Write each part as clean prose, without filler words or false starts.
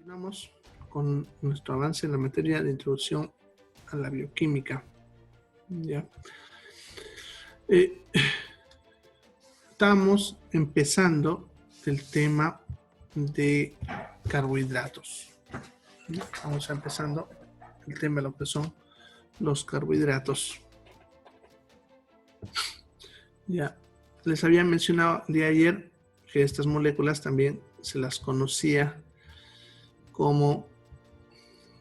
Continuamos con nuestro avance en la materia de introducción a la bioquímica. ¿Ya? Estamos empezando el tema de carbohidratos. ¿Ya? Vamos empezando el tema de lo que son los carbohidratos. Ya les había mencionado el día de ayer que estas moléculas también se las conocía como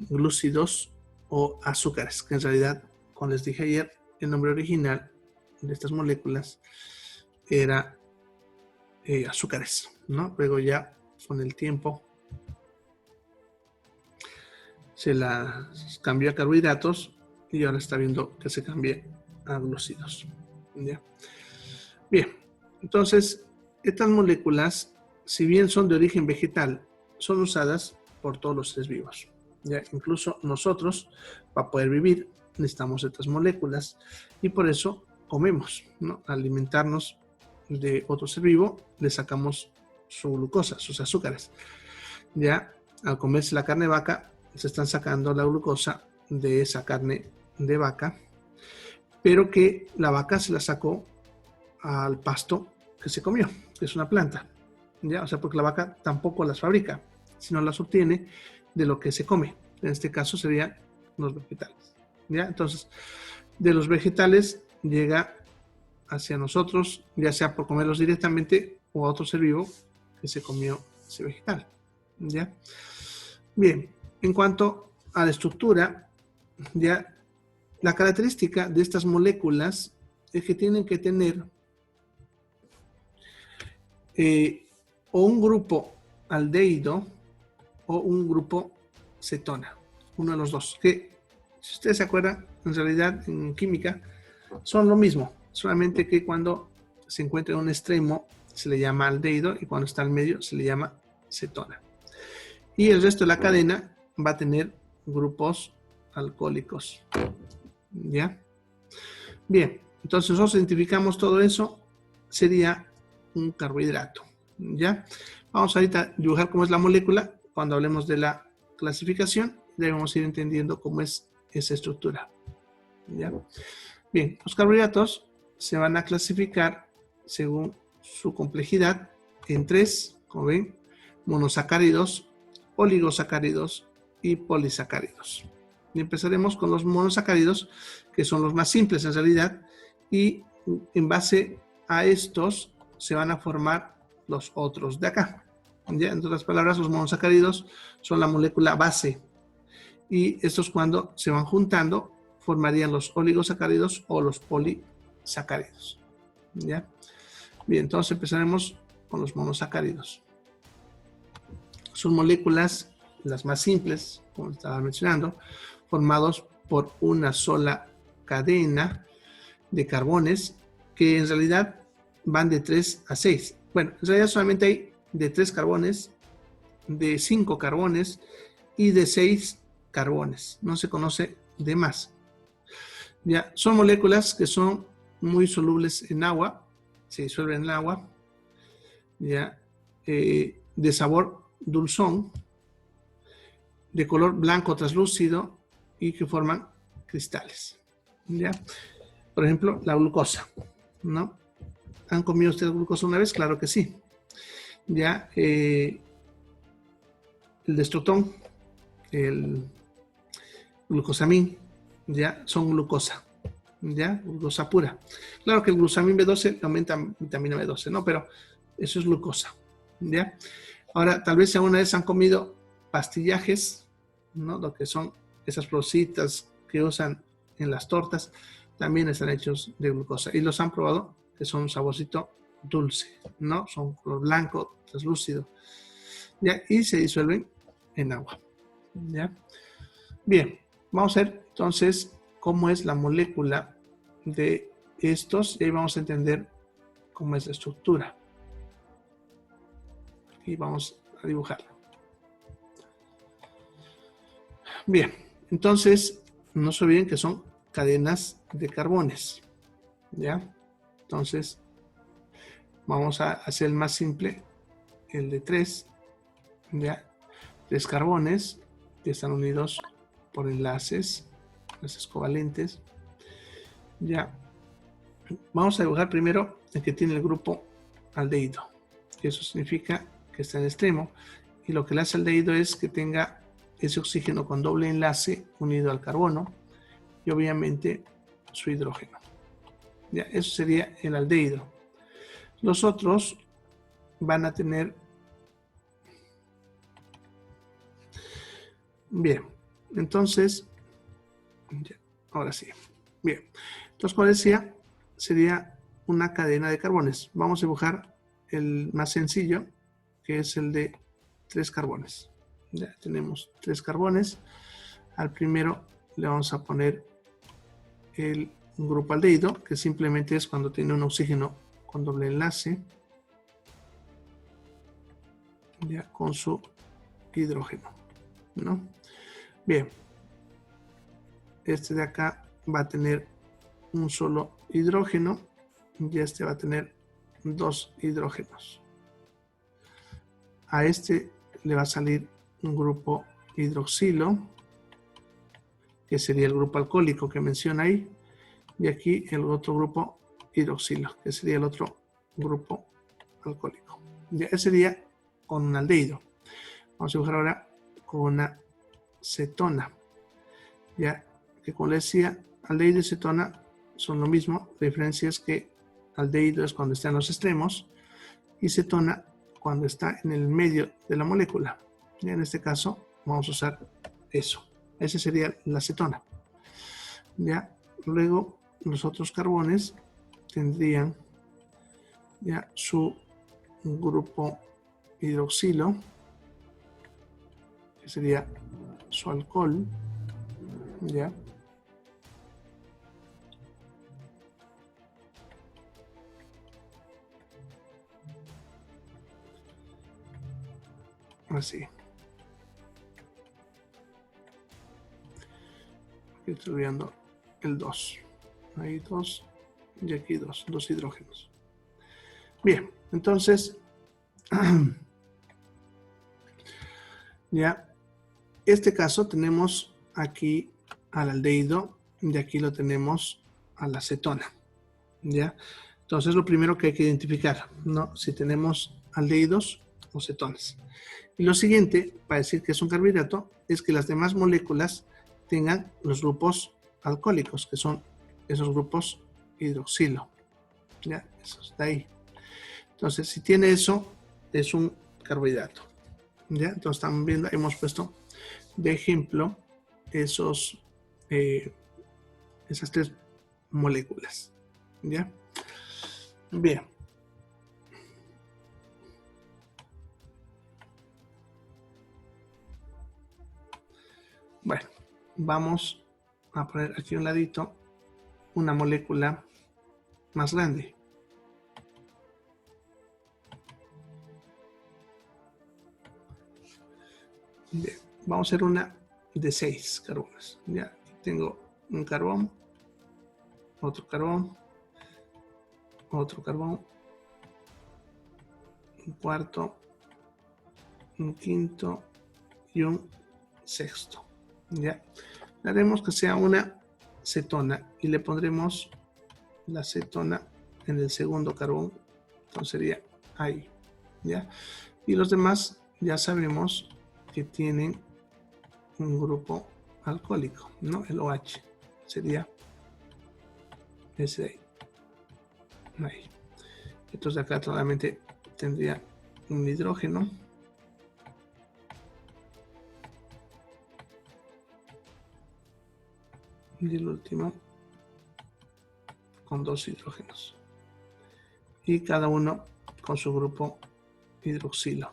glúcidos o azúcares, que en realidad, como les dije ayer, el nombre original de estas moléculas era azúcares, ¿no? Luego ya con el tiempo se las cambió a carbohidratos y ahora está viendo que se cambie a glúcidos. ¿Ya? Bien, entonces estas moléculas, si bien son de origen vegetal, son usadas por todos los seres vivos. ¿Ya? Incluso nosotros, para poder vivir, necesitamos estas moléculas y por eso comemos, ¿no? Al alimentarnos de otro ser vivo, le sacamos su glucosa, sus azúcares. Ya al comerse la carne de vaca, se están sacando la glucosa de esa carne de vaca, pero que la vaca se la sacó al pasto que se comió, que es una planta. ¿Ya? O sea, porque la vaca tampoco las fabrica, sino las obtiene de lo que se come. En este caso serían los vegetales. ¿Ya? Entonces, de los vegetales llega hacia nosotros, ya sea por comerlos directamente o a otro ser vivo que se comió ese vegetal. ¿Ya? Bien, en cuanto a la estructura, ya la característica de estas moléculas es que tienen que tener o un grupo aldehído o un grupo cetona, uno de los dos, que si ustedes se acuerdan, en realidad en química son lo mismo, solamente que cuando se encuentra en un extremo se le llama aldehído y cuando está al medio se le llama cetona. Y el resto de la cadena va a tener grupos alcohólicos. ¿Ya? Bien, entonces nosotros identificamos todo eso, sería un carbohidrato. ¿Ya? Vamos ahorita a dibujar cómo es la molécula. Cuando hablemos de la clasificación, debemos ir entendiendo cómo es esa estructura. ¿Ya? Bien, los carbohidratos se van a clasificar según su complejidad en tres, como ven, monosacáridos, oligosacáridos y polisacáridos. Y empezaremos con los monosacáridos, que son los más simples en realidad, y en base a estos se van a formar los otros de acá. ¿Ya? En otras palabras, los monosacáridos son la molécula base, y estos cuando se van juntando formarían los oligosacáridos o los polisacáridos. ¿Ya? Bien, entonces empezaremos con los monosacáridos. Son moléculas las más simples, como estaba mencionando, formados por una sola cadena de carbones que en realidad van de 3 a 6. Bueno, en realidad solamente hay de 3 carbones, de 5 carbones y de 6 carbones. No se conoce de más. Ya, son moléculas que son muy solubles en agua, se disuelven en el agua, ya, de sabor dulzón, de color blanco translúcido y que forman cristales. ¿Ya? Por ejemplo, la glucosa, ¿no? ¿Han comido ustedes glucosa una vez? Claro que sí. ¿Ya? El destrotón, el glucosamín, ¿ya? Son glucosa, ¿ya? Glucosa pura. Claro que el glucosamín B12 aumenta vitamina B12, ¿no? Pero eso es glucosa, ¿ya? Ahora, tal vez si alguna vez han comido pastillajes, ¿no? Lo que son esas florcitas que usan en las tortas, también están hechos de glucosa. Y los han probado, que son un saborcito dulce, ¿no? Son color blanco, translúcido, ¿ya? Y se disuelven en agua, ¿ya? Bien, vamos a ver entonces cómo es la molécula de estos y ahí vamos a entender cómo es la estructura. Y vamos a dibujarla. Bien, entonces no se olviden que son cadenas de carbones, ¿ya? Entonces vamos a hacer el más simple, el de 3, ¿ya? 3 carbones que están unidos por enlaces covalentes. Ya. Vamos a dibujar primero el que tiene el grupo aldehído. Eso significa que está en el extremo. Y lo que le hace aldehído es que tenga ese oxígeno con doble enlace unido al carbono y obviamente su hidrógeno. Ya, eso sería el aldehído. Los otros van a tener... Bien, entonces... Ya, ahora sí. Bien, entonces como decía, sería una cadena de carbones. Vamos a dibujar el más sencillo, que es el de 3 carbones. Ya tenemos 3 carbones. Al primero le vamos a poner el grupo aldehído, que simplemente es cuando tiene un oxígeno con doble enlace, ya con su hidrógeno, ¿no? Bien, este de acá va a tener un solo hidrógeno y este va a tener 2 hidrógenos. A este le va a salir un grupo hidroxilo, que sería el grupo alcohólico que menciona ahí, y aquí el otro grupo hidroxilo, que sería el otro grupo alcohólico. Ya ese sería con un aldehído. Vamos a dibujar ahora con una cetona. Ya que como les decía, aldehído y cetona son lo mismo. La diferencia es que aldehído es cuando está en los extremos y cetona cuando está en el medio de la molécula. Y en este caso vamos a usar eso. Ese sería la cetona. Ya luego los otros carbones tendrían ya su grupo hidroxilo, que sería su alcohol, ya. Así. Aquí estoy viendo el 2. Ahí 2 y aquí 2 hidrógenos. Bien, entonces ya este caso tenemos aquí al aldehído y aquí lo tenemos a la cetona. ¿Ya? Entonces lo primero que hay que identificar, ¿no? Si tenemos aldehídos o cetonas. Y lo siguiente, para decir que es un carbohidrato, es que las demás moléculas tengan los grupos alcohólicos, que son esos grupos hidroxilo. ¿Ya? Eso está ahí. Entonces, si tiene eso, es un carbohidrato. ¿Ya? Entonces, estamos viendo, hemos puesto de ejemplo esas 3 moléculas. ¿Ya? Bien. Bueno, vamos a poner aquí a un ladito una molécula más grande. Bien, vamos a hacer una de 6 carbones. Ya, aquí tengo un carbón, otro carbón, otro carbón, un cuarto, un quinto y un sexto. Ya, haremos que sea una cetona y le pondremos la cetona en el segundo carbón, entonces sería ahí. Ya, y los demás ya sabemos que tienen un grupo alcohólico, ¿no? El OH sería ese de ahí. Entonces acá solamente tendría un hidrógeno. Y el último con 2 hidrógenos. Y cada uno con su grupo hidroxilo.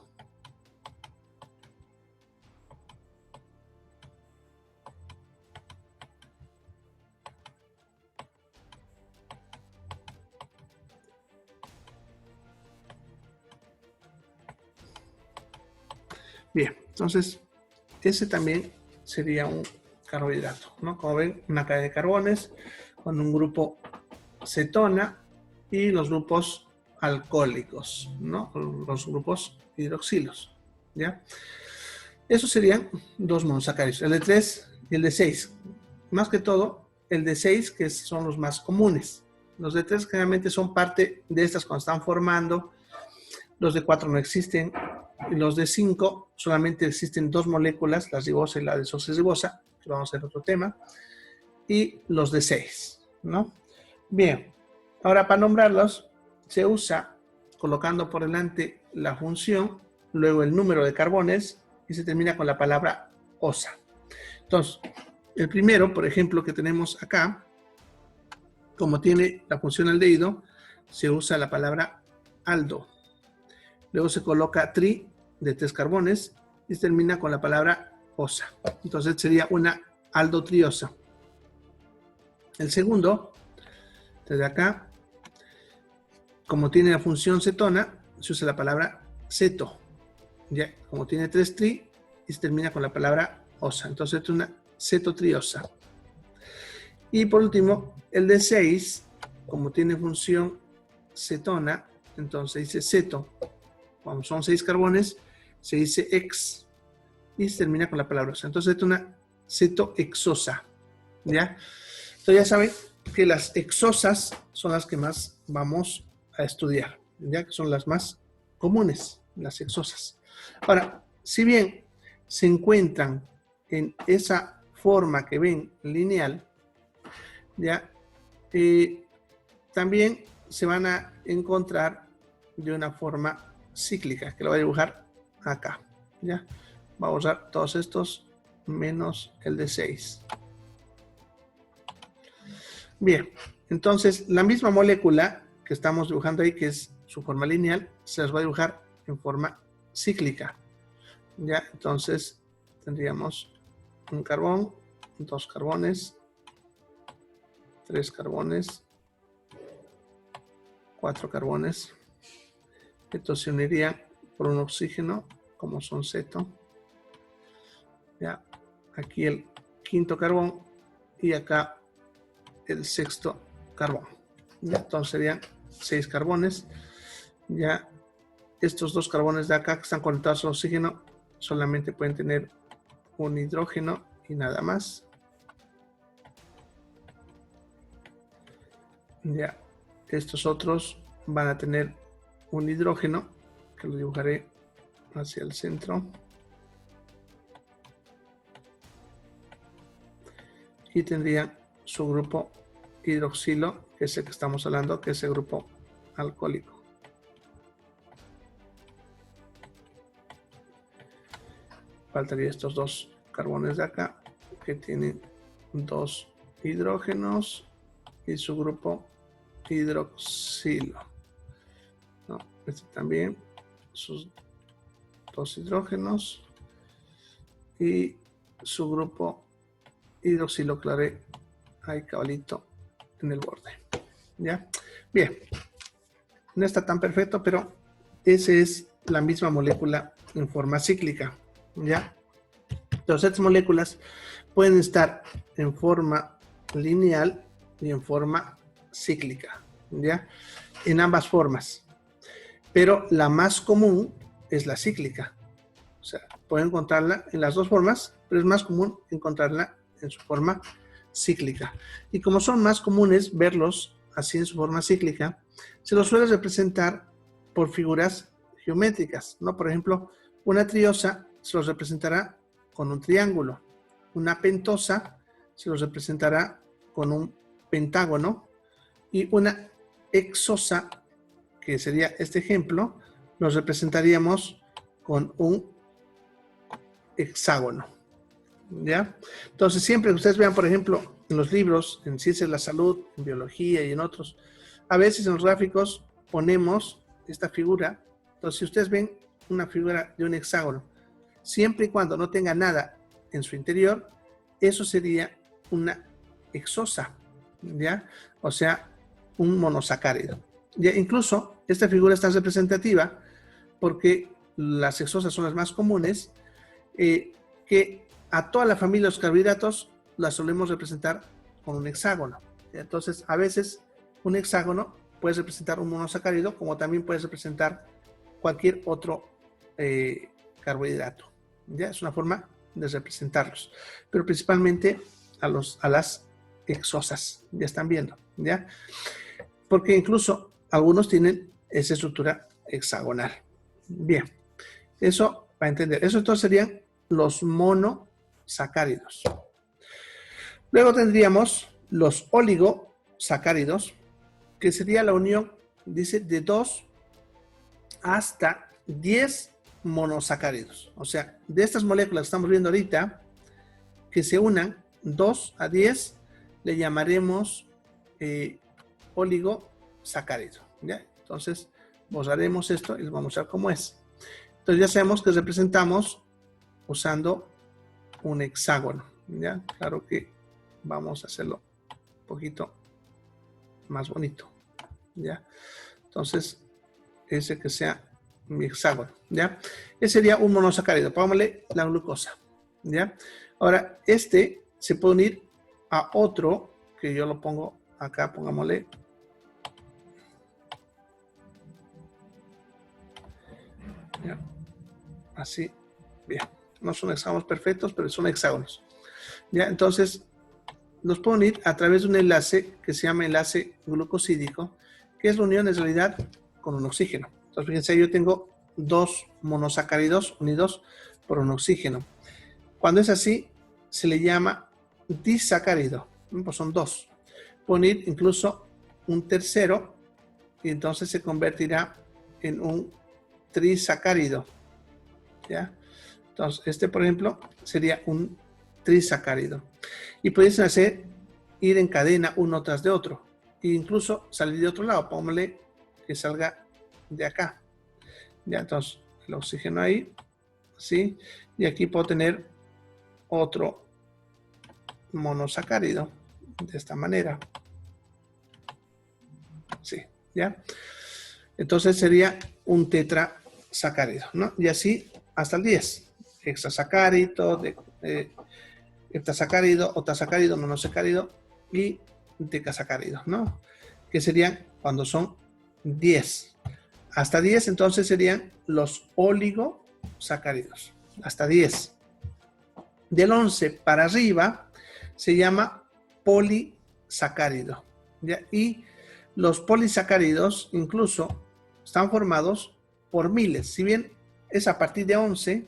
Bien, entonces ese también sería un carbohidrato, ¿no? Como ven, una cadena de carbones con un grupo cetona y los grupos alcohólicos, ¿no? Los grupos hidroxilos, ¿ya? Esos serían dos monosacáridos, el de 3 y el de 6. Más que todo, el de 6, que son los más comunes. Los de 3 generalmente son parte de estas cuando están formando. Los de 4 no existen. Y los de 5 solamente existen dos moléculas, la ribosa y la desoxirribosa, que vamos a hacer otro tema. Y los de 6, ¿no? Bien, ahora para nombrarlos se usa colocando por delante la función, luego el número de carbones y se termina con la palabra osa. Entonces, el primero, por ejemplo, que tenemos acá, como tiene la función aldehído, se usa la palabra aldo. Luego se coloca tri de 3 carbones y se termina con la palabra osa. Entonces sería una aldotriosa. El segundo, desde acá, como tiene la función cetona, se usa la palabra ceto. Ya, como tiene 3 tri y se termina con la palabra osa. Entonces es una cetotriosa. Y por último, el de 6, como tiene función cetona, entonces dice ceto. Cuando son 6 carbones, se dice ex y se termina con la palabra osa. Entonces es una cetohexosa. ¿Ya? Entonces ya saben que las hexosas son las que más vamos a estudiar, ya que son las más comunes, las hexosas. Ahora, si bien se encuentran en esa forma que ven lineal, ya también se van a encontrar de una forma cíclica, que lo voy a dibujar acá. ¿Ya? Vamos a usar todos estos menos el de 6. Bien, entonces la misma molécula que estamos dibujando ahí, que es su forma lineal, se las va a dibujar en forma cíclica. ¿Ya? Entonces tendríamos un carbón, 2 carbones, 3 carbones, 4 carbones. Estos se unirían por un oxígeno, como son ceto. Ya, aquí el quinto carbón y acá el sexto carbón. Ya, entonces serían 6 carbones. Ya, estos 2 carbones de acá que están conectados al oxígeno solamente pueden tener un hidrógeno y nada más. Ya, estos otros van a tener un hidrógeno, que lo dibujaré hacia el centro. Y tendrían su grupo hidroxilo, que es el que estamos hablando, que es el grupo alcohólico. Faltaría estos 2 carbones de acá, que tienen 2 hidrógenos y su grupo hidroxilo. No, este también, sus 2 hidrógenos y su grupo hidroxilo, claré ahí cabalito en el borde. ¿Ya? Bien, no está tan perfecto, pero esa es la misma molécula en forma cíclica. ¿Ya? Entonces, estas moléculas pueden estar en forma lineal y en forma cíclica, ¿ya? En ambas formas. Pero la más común es la cíclica. O sea, pueden encontrarla en las dos formas, pero es más común encontrarla en su forma cíclica. Y como son más comunes verlos así en su forma cíclica, se los suele representar por figuras geométricas, ¿no? Por ejemplo, una triosa se los representará con un triángulo. Una pentosa se los representará con un pentágono. Y una hexosa, que sería este ejemplo, los representaríamos con un hexágono. ¿Ya? Entonces, siempre que ustedes vean, por ejemplo, en los libros, en Ciencias de la Salud, en Biología y en otros, a veces en los gráficos ponemos esta figura. Entonces, si ustedes ven una figura de un hexágono, siempre y cuando no tenga nada en su interior, eso sería una hexosa, ¿ya? O sea, un monosacárido. Ya, incluso, esta figura es tan representativa porque las hexosas son las más comunes, que a toda la familia de los carbohidratos la solemos representar con un hexágono. Entonces, a veces un hexágono puede representar un monosacárido, como también puede representar cualquier otro carbohidrato. ¿ya? Es una forma de representarlos, pero principalmente a las hexosas, ya están viendo, ¿ya? Porque incluso algunos tienen esa estructura hexagonal. Bien, eso para entender. Eso entonces serían los monosacáridos. Luego tendríamos los oligosacáridos, que sería la unión, dice, de 2 hasta 10 monosacáridos. O sea, de estas moléculas que estamos viendo ahorita, que se unan 2 a 10, le llamaremos oligosacárido, ¿ya? Entonces, borraremos esto y les vamos a mostrar cómo es. Entonces ya sabemos que representamos usando un hexágono, ¿ya? Claro que vamos a hacerlo un poquito más bonito, ¿ya? Entonces, ese que sea mi hexágono, ¿ya? Ese sería un monosacárido. Pongámosle la glucosa, ¿ya? Ahora, este se puede unir a otro, que yo lo pongo acá, pongámosle. ¿Ya? Así, bien. No son hexágonos perfectos, pero son hexágonos. ¿Ya? Entonces, los puedo unir a través de un enlace que se llama enlace glucosídico, que es la unión en realidad con un oxígeno. Entonces, fíjense, yo tengo 2 monosacáridos unidos por un oxígeno. Cuando es así, se le llama disacárido. Pues son 2. Puedo unir incluso un tercero y entonces se convertirá en un trisacárido, ¿ya? Entonces, este, por ejemplo, sería un trisacárido. Y pudiesen hacer ir en cadena uno tras de otro. E incluso salir de otro lado. Póngale que salga de acá. Ya, entonces, el oxígeno ahí. ¿Sí? Y aquí puedo tener otro monosacárido. De esta manera. Sí, ¿ya? Entonces sería un tetrasacárido, ¿no? Y así hasta el 10. Hexasacárido, heptasacárido, octasacárido, monosacárido y decasacárido, ¿no? Que serían cuando son 10. Hasta 10 entonces serían los oligosacáridos. Hasta 10. Del 11 para arriba se llama polisacárido, ¿ya? Y los polisacáridos incluso están formados por miles. Si bien es a partir de 11,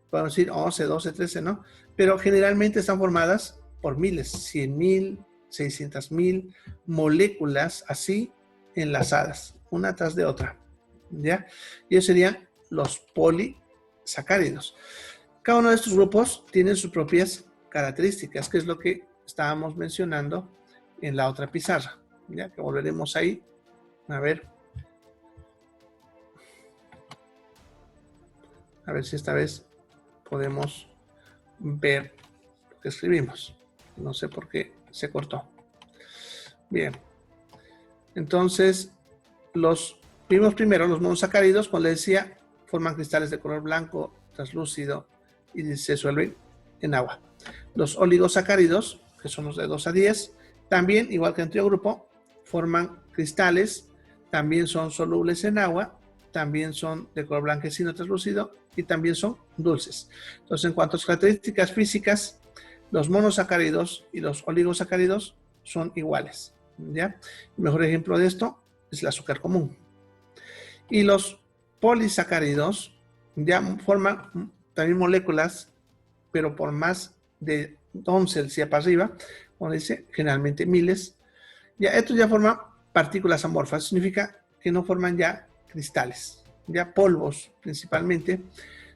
podemos decir 11, 12, 13, ¿no? Pero generalmente están formadas por miles, 100,000, 600,000 moléculas así enlazadas, una tras de otra, ¿ya? Y ellos serían los polisacáridos. Cada uno de estos grupos tiene sus propias características, que es lo que estábamos mencionando en la otra pizarra, ¿ya? Que volveremos ahí a ver. A ver si esta vez podemos ver lo que escribimos. No sé por qué se cortó. Bien. Entonces, vimos primero los monosacáridos, como les decía, forman cristales de color blanco, translúcido y se disuelven en agua. Los oligosacáridos, que son los de 2 a 10, también, igual que en el grupo, forman cristales, también son solubles en agua, también son de color blanquecino translúcido y también son dulces. Entonces, en cuanto a sus características físicas, los monosacáridos y los oligosacáridos son iguales, ¿ya? El mejor ejemplo de esto es el azúcar común. Y los polisacáridos ya forman también moléculas, pero por más de 11 hacia para arriba, como dice, generalmente miles. Ya estos ya forman partículas amorfas, significa que no forman ya cristales, ya polvos principalmente,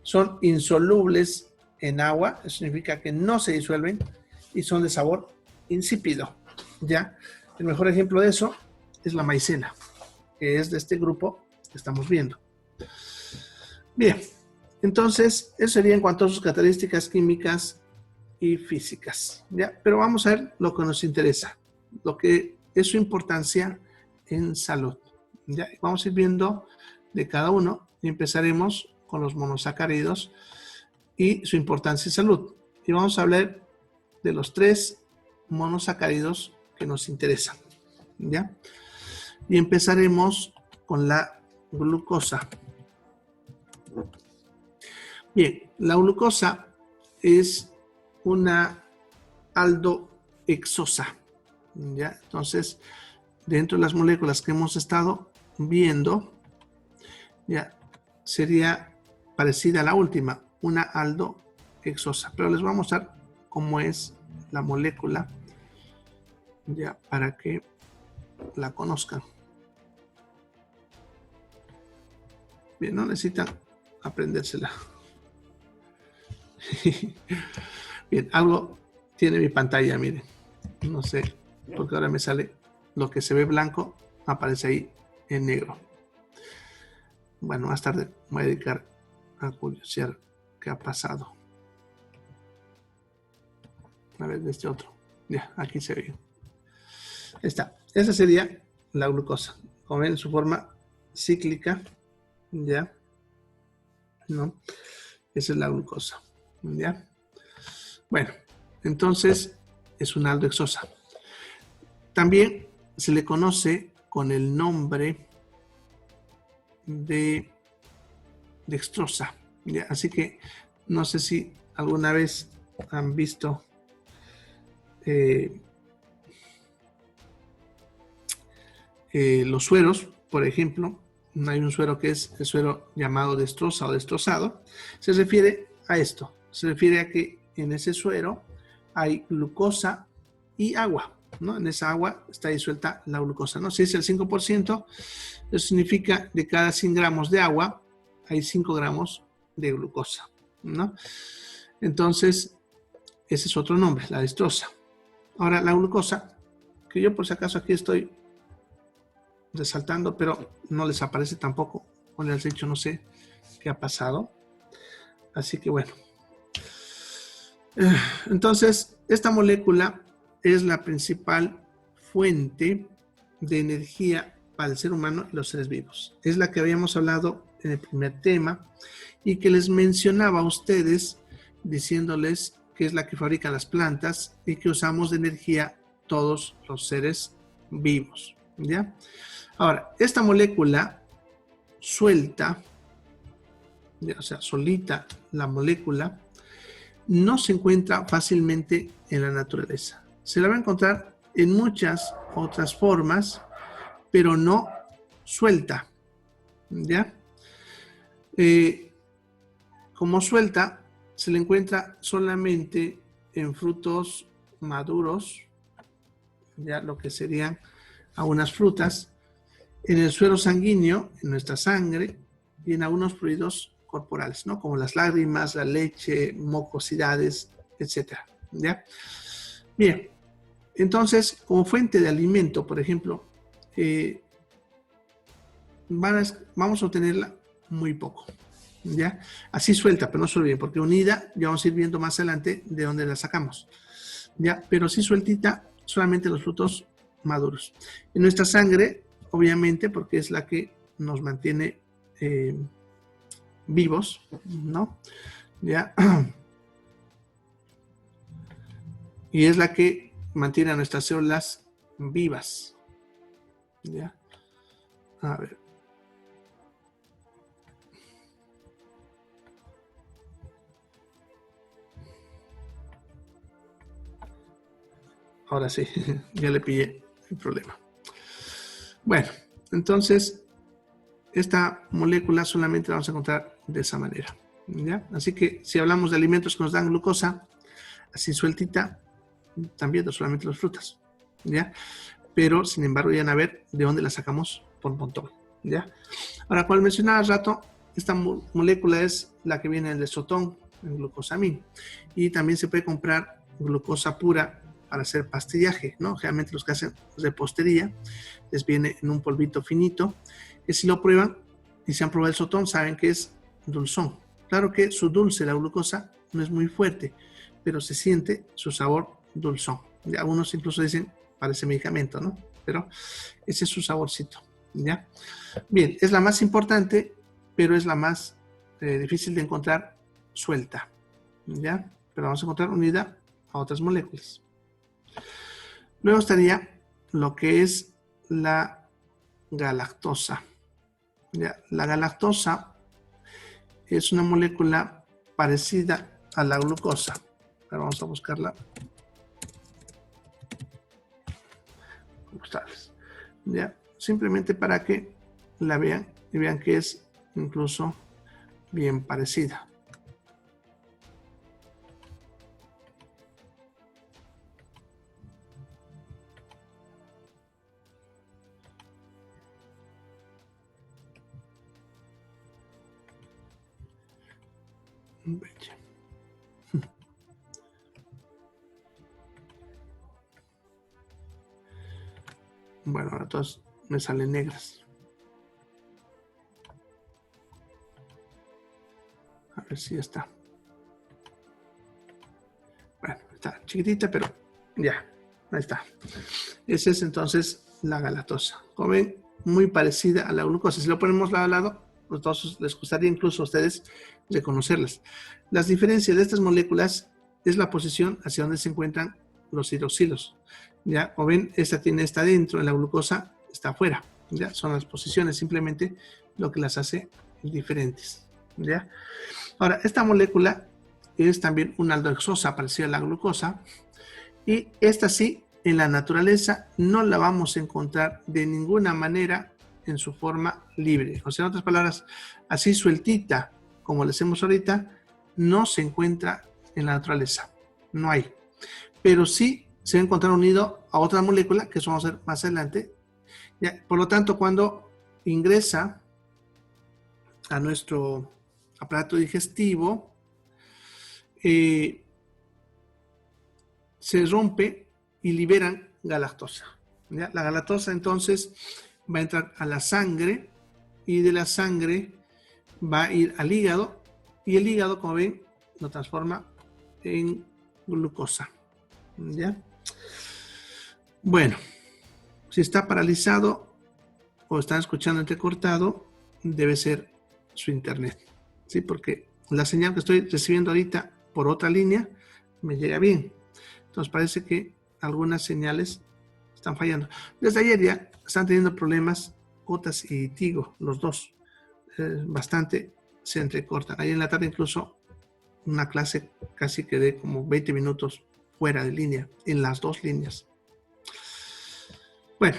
son insolubles en agua, eso significa que no se disuelven y son de sabor insípido, ¿ya? El mejor ejemplo de eso es la maicena, que es de este grupo que estamos viendo. Bien, entonces, eso sería en cuanto a sus características químicas y físicas, ¿ya? Pero vamos a ver lo que nos interesa, lo que es su importancia en salud, ¿ya? Vamos a ir viendo de cada uno y empezaremos con los monosacáridos y su importancia en salud. Y vamos a hablar de los 3 monosacáridos que nos interesan, ¿ya? Y empezaremos con la glucosa. Bien, La glucosa es una aldohexosa, ¿ya? Entonces, dentro de las moléculas que hemos estado viendo, ya sería parecida a la última, una aldohexosa. Pero les voy a mostrar cómo es la molécula, ya, para que la conozcan. Bien, no necesitan aprendérsela. Bien, algo tiene mi pantalla, miren. No sé, porque ahora me sale lo que se ve blanco, aparece ahí en negro. Bueno, más tarde me voy a dedicar a curiosear qué ha pasado. A ver, de este otro. Ya, aquí se ve. Ahí está. Esa sería la glucosa. Como ven, en su forma cíclica. Ya. ¿No? Esa es la glucosa. ¿Ya? Bueno, entonces es una aldohexosa. También se le conoce con el nombre de dextrosa. ¿Ya? Así que no sé si alguna vez han visto los sueros, por ejemplo. Hay un suero que es el suero llamado dextrosa o destrozado. Se refiere a esto. Se refiere a que en ese suero hay glucosa y agua, ¿no? En esa agua está disuelta la glucosa, ¿no? Si es el 5%, eso significa de cada 100 gramos de agua hay 5 gramos de glucosa, ¿no? Entonces, ese es otro nombre, la dextrosa. Ahora, la glucosa, que yo por si acaso aquí estoy resaltando, pero no les aparece tampoco, o les he dicho, no sé qué ha pasado. Así que bueno. Entonces, esta molécula es la principal fuente de energía para el ser humano y los seres vivos. Es la que habíamos hablado en el primer tema y que les mencionaba a ustedes diciéndoles que es la que fabrican las plantas y que usamos de energía todos los seres vivos, ¿ya? Ahora, esta molécula suelta, o sea, solita la molécula, no se encuentra fácilmente en la naturaleza. Se la va a encontrar en muchas otras formas, pero no suelta, ¿ya? Como suelta, se le encuentra solamente en frutos maduros, ya lo que serían algunas frutas, en el suero sanguíneo, en nuestra sangre y en algunos fluidos corporales, ¿no? Como las lágrimas, la leche, mucosidades, etc. ¿Ya? Bien, entonces, como fuente de alimento, por ejemplo, vamos a obtenerla muy poco, ¿ya? Así suelta, pero no se olviden, porque unida ya vamos a ir viendo más adelante de dónde la sacamos, ¿ya? Pero sí sueltita solamente los frutos maduros. En nuestra sangre, obviamente, porque es la que nos mantiene vivos, ¿no? ¿Ya? Y es la que mantiene a nuestras células vivas, ¿ya? A ver. Ahora sí, ya le pillé el problema. Bueno, entonces, esta molécula solamente la vamos a encontrar de esa manera, ¿ya? Así que si hablamos de alimentos que nos dan glucosa, así sueltita, también no solamente las frutas, ¿ya? Pero, sin embargo, ya van a ver de dónde la sacamos por montón, ¿ya? Ahora, como mencionaba hace rato, esta molécula es la que viene del sotón, el glucosamín, y también se puede comprar glucosa pura para hacer pastillaje, ¿no? Generalmente los que hacen repostería les viene en un polvito finito, que si lo prueban y se han probado el sotón, saben que es dulzón. Claro que su dulce, la glucosa, no es muy fuerte, pero se siente su sabor dulzón. Y algunos incluso dicen, parece medicamento, ¿no? Pero ese es su saborcito, ¿ya? Bien, es la más importante, pero es la más difícil de encontrar suelta, ¿ya? Pero vamos a encontrar unida a otras moléculas. Luego estaría lo que es la galactosa. ¿Ya? La galactosa es una molécula parecida a la glucosa. Ahora vamos a buscarla. ¿Ya? Simplemente para que la vean y vean que es incluso bien parecida. Bueno, ahora todas me salen negras. A ver si está. Bueno, está chiquitita, pero ya, ahí está. Esa es entonces la galactosa. Como ven, muy parecida a la glucosa. Si lo ponemos lado a lado, pues todos les gustaría incluso a ustedes reconocerlas. Las diferencias de estas moléculas es la posición hacia donde se encuentran los hidroxilos. Ya, como ven, esta tiene esta dentro, la glucosa está afuera. Ya, son las posiciones simplemente lo que las hace diferentes. Ya. Ahora, esta molécula es también una aldohexosa parecida a la glucosa, y esta sí, en la naturaleza no la vamos a encontrar de ninguna manera en su forma libre. O sea, en otras palabras, así sueltita, como le hacemos ahorita, no se encuentra en la naturaleza. No hay. Pero sí se va a encontrar unido a otra molécula, que eso vamos a ver más adelante. Ya, por lo tanto, cuando ingresa a nuestro aparato digestivo, se rompe y liberan galactosa. ¿Ya? La galactosa entonces va a entrar a la sangre y de la sangre va a ir al hígado y el hígado, como ven, lo transforma en glucosa. ¿Ya? Bueno, si está paralizado o están escuchando entrecortado, debe ser su internet, ¿sí? Porque la señal que estoy recibiendo ahorita por otra línea me llega bien. Entonces parece que algunas señales están fallando. Desde ayer ya están teniendo problemas Cotas y Tigo, los dos. Bastante se entrecortan. Ayer en la tarde incluso una clase casi quedé como 20 minutos fuera de línea, en las dos líneas. Bueno,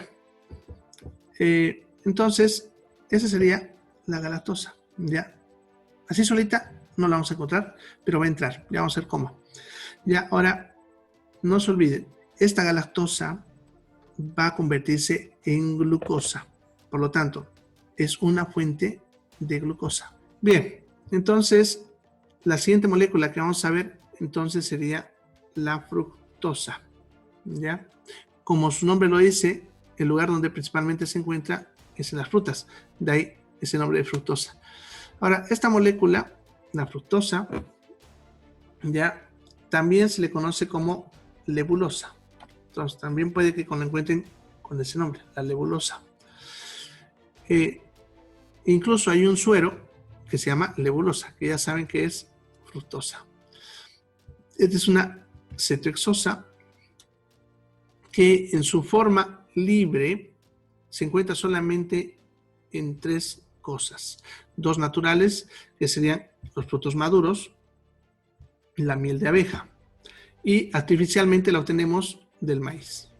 entonces esa sería la galactosa. Ya, así solita no la vamos a encontrar, pero va a entrar. Ya vamos a ver cómo. Ya, ahora, no se olviden, esta galactosa va a convertirse en glucosa. Por lo tanto, es una fuente de glucosa. Bien, entonces, la siguiente molécula que vamos a ver, entonces sería la fructosa. ¿Ya? Como su nombre lo dice, el lugar donde principalmente se encuentra es en las frutas. De ahí ese nombre de fructosa. Ahora, esta molécula, la fructosa, ya también se le conoce como lebulosa. Entonces, también puede que la encuentren con ese nombre, la lebulosa. Incluso hay un suero que se llama lebulosa, que ya saben que es fructosa. Esta es una cetohexosa que en su forma libre se encuentra solamente en tres cosas. Dos naturales, que serían los frutos maduros, la miel de abeja, y artificialmente la obtenemos del maíz.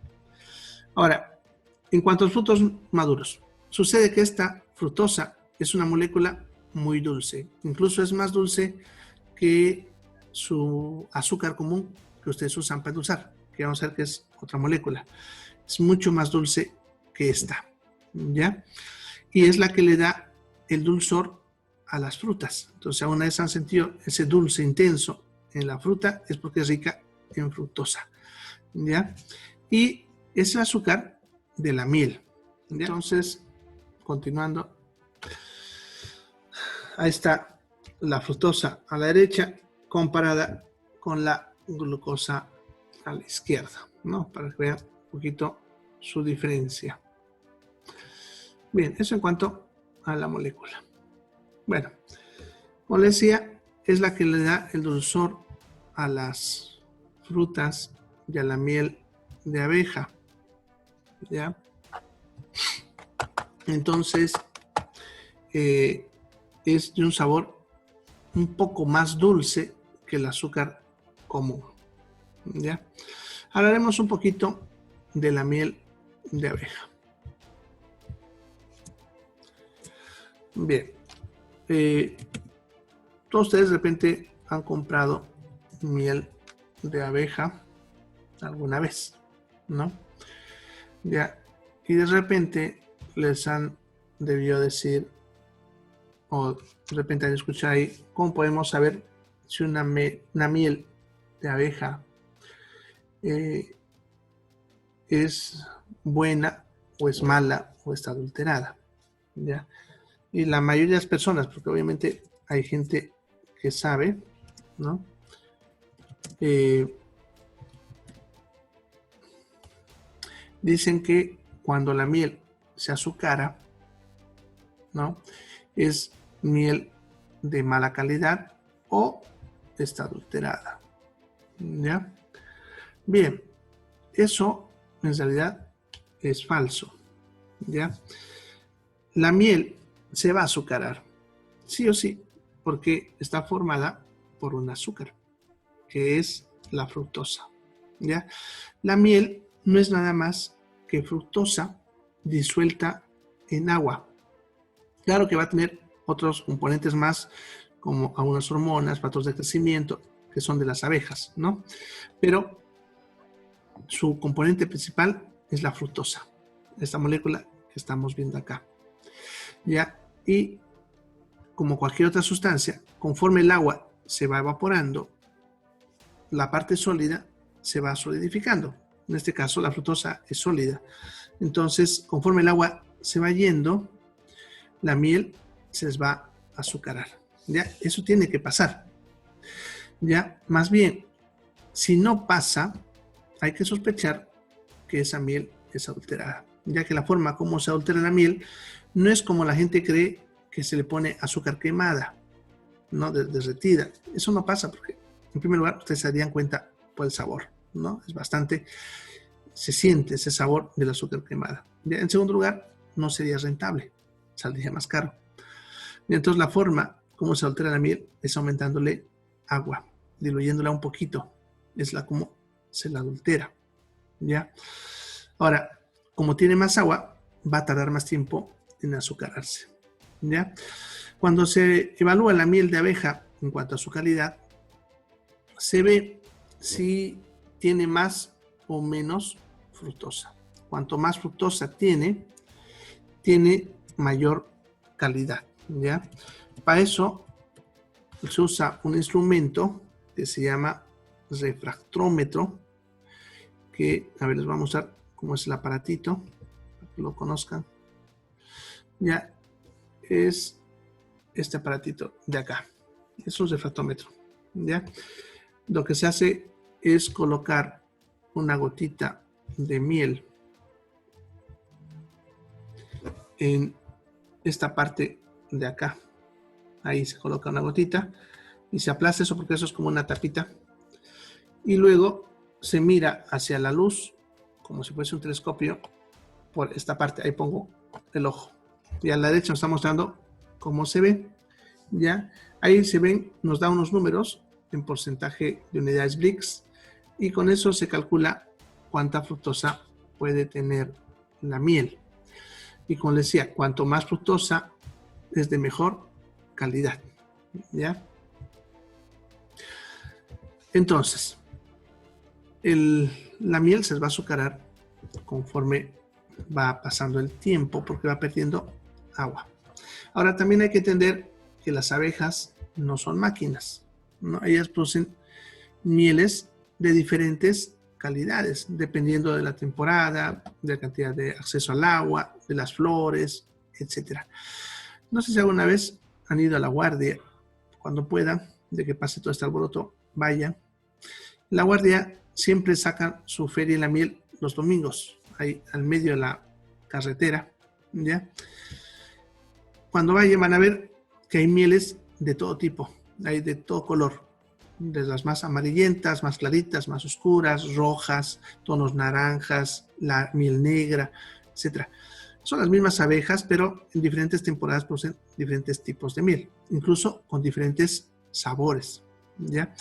Ahora, en cuanto a los frutos maduros, sucede que esta fructosa es una molécula muy dulce, incluso es más dulce que su azúcar común que ustedes usan para endulzar, que vamos a ver que es otra molécula. Es mucho más dulce que esta, ¿ya? Y es la que le da el dulzor a las frutas. Entonces, alguna vez han sentido ese dulce intenso en la fruta, es porque es rica en fructosa, ¿ya? Y es el azúcar de la miel, ¿ya? Entonces, continuando, ahí está la fructosa a la derecha comparada con la glucosa a la izquierda, ¿no? Para que vean un poquito su diferencia. Bien, eso en cuanto a la molécula. Bueno, como les decía, es la que le da el dulzor a las frutas y a la miel de abeja, ¿ya? Entonces, es de un sabor un poco más dulce que el azúcar común. ¿Ya? Hablaremos un poquito de la miel de abeja. Bien, todos ustedes de repente han comprado miel de abeja alguna vez, ¿no? Ya, y de repente les han debido decir, o de repente han escuchado ahí, ¿cómo podemos saber si una miel de abeja es buena o es mala o está adulterada? ¿Ya? Y la mayoría de las personas, porque obviamente hay gente que sabe, ¿no? Dicen que cuando la miel se azucara, ¿no? Es miel de mala calidad o está adulterada. ¿Ya? Bien, eso en realidad es falso. ¿Ya? La miel se va a azucarar, sí o sí, porque está formada por un azúcar, que es la fructosa. ¿Ya? La miel no es nada más que fructosa disuelta en agua. Claro que va a tener otros componentes más, como algunas hormonas, factores de crecimiento, que son de las abejas, ¿no? Pero su componente principal es la fructosa, esta molécula que estamos viendo acá. ¿Ya? Y como cualquier otra sustancia, conforme el agua se va evaporando, la parte sólida se va solidificando. En este caso, la fructosa es sólida. Entonces, conforme el agua se va yendo, la miel se les va a azucarar. ¿Ya? Eso tiene que pasar. ¿Ya? Más bien, si no pasa, hay que sospechar que esa miel es adulterada, ya que la forma como se adultera la miel no es como la gente cree, que se le pone azúcar quemada, ¿no? Derretida. Eso no pasa porque, en primer lugar, ustedes se darían cuenta por el sabor, ¿no? Es bastante, se siente ese sabor del azúcar quemada. En segundo lugar, no sería rentable, saldría más caro. Y entonces la forma como se altera la miel es aumentándole agua, diluyéndola un poquito. Es la como se la adultera. ¿Ya? Ahora, como tiene más agua, va a tardar más tiempo en azucararse. ¿Ya? Cuando se evalúa la miel de abeja en cuanto a su calidad, se ve si tiene más o menos fructosa. Cuanto más fructosa tiene mayor calidad. ¿Ya? Para eso se usa un instrumento que se llama refractómetro, que, a ver, les voy a mostrar cómo es el aparatito, para que lo conozcan. Ya, es este aparatito de acá. Es un refractómetro. ¿Ya? Lo que se hace es colocar una gotita de miel en esta parte de acá. Ahí se coloca una gotita y se aplasta eso porque eso es como una tapita. Y luego se mira hacia la luz, como si fuese un telescopio, por esta parte. Ahí pongo el ojo. Y a la derecha nos está mostrando cómo se ve. ¿Ya? Ahí se ven, nos da unos números en porcentaje de unidades Brix y con eso se calcula cuánta fructosa puede tener la miel. Y como les decía, cuanto más fructosa es de mejor calidad. ¿Ya? Entonces, la miel se va a azucarar conforme va pasando el tiempo porque va perdiendo agua. Ahora también hay que entender que las abejas no son máquinas, ¿no? Ellas producen mieles de diferentes calidades, dependiendo de la temporada, de la cantidad de acceso al agua, de las flores, etc. No sé si alguna vez han ido a la guardia, cuando puedan, de que pase todo este alboroto, vayan. La guardia siempre sacan su feria de la miel los domingos, ahí al medio de la carretera, ¿ya? Cuando vayan van a ver que hay mieles de todo tipo, hay de todo color, de las más amarillentas, más claritas, más oscuras, rojas, tonos naranjas, la miel negra, etc. Son las mismas abejas, pero en diferentes temporadas producen diferentes tipos de miel, incluso con diferentes sabores, ¿ya?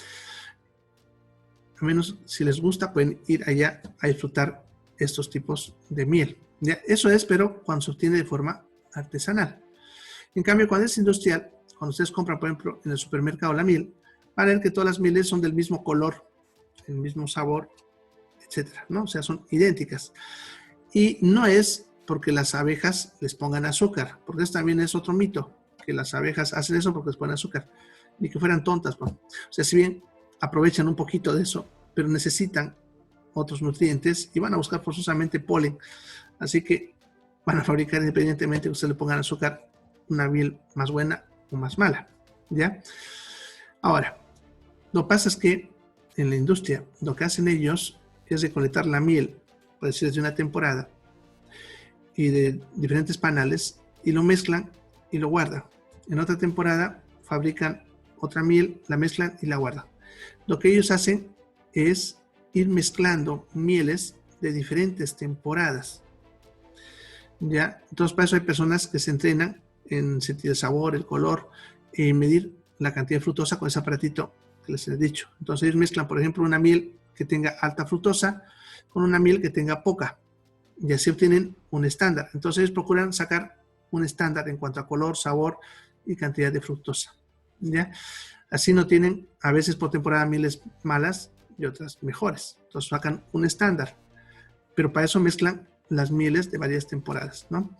A menos si les gusta, pueden ir allá a disfrutar estos tipos de miel, ¿ya? Eso es, pero cuando se obtiene de forma artesanal. En cambio, cuando es industrial, cuando ustedes compran, por ejemplo, en el supermercado la miel, van a ver que todas las mieles son del mismo color, el mismo sabor, etcétera, ¿no? O sea, son idénticas. Y no es porque las abejas les pongan azúcar, porque eso también es otro mito, que las abejas hacen eso porque les ponen azúcar, ni que fueran tontas, ¿no? O sea, si bien aprovechan un poquito de eso, pero necesitan otros nutrientes y van a buscar forzosamente polen, así que van a fabricar independientemente que ustedes le pongan azúcar una miel más buena o más mala, ¿ya? Ahora, lo que pasa es que en la industria lo que hacen ellos es recolectar la miel, por decir, de una temporada y de diferentes panales y lo mezclan y lo guardan. En otra temporada fabrican otra miel, la mezclan y la guardan. Lo que ellos hacen es ir mezclando mieles de diferentes temporadas, ¿ya? Entonces, para eso hay personas que se entrenan en sentir el sabor, el color, y medir la cantidad de fructosa con ese aparatito que les he dicho. Entonces, ellos mezclan, por ejemplo, una miel que tenga alta fructosa con una miel que tenga poca, y así obtienen un estándar. Entonces, ellos procuran sacar un estándar en cuanto a color, sabor y cantidad de fructosa, ¿ya? Así no tienen, a veces por temporada, mieles malas y otras mejores. Entonces, sacan un estándar, pero para eso mezclan las mieles de varias temporadas, ¿no?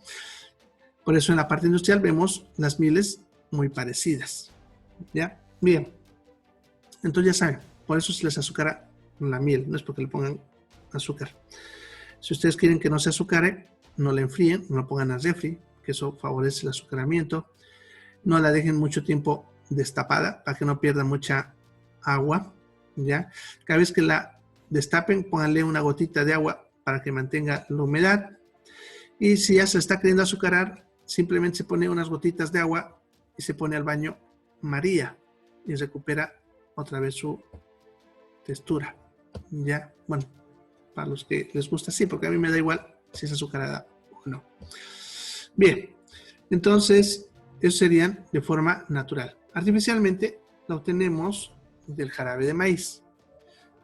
Por eso en la parte industrial vemos las mieles muy parecidas, ¿ya? Bien, entonces ya saben, por eso se les azucara la miel, no es porque le pongan azúcar. Si ustedes quieren que no se azucare, no la enfríen, no la pongan al refri, que eso favorece el azucaramiento. No la dejen mucho tiempo destapada para que no pierda mucha agua, ¿ya? Cada vez que la destapen, pónganle una gotita de agua para que mantenga la humedad. Y si ya se está queriendo azucarar, simplemente se pone unas gotitas de agua y se pone al baño María y recupera otra vez su textura, ¿ya? Bueno, para los que les gusta así, porque a mí me da igual si es azucarada o no. Bien, entonces, eso serían de forma natural. Artificialmente la obtenemos del jarabe de maíz.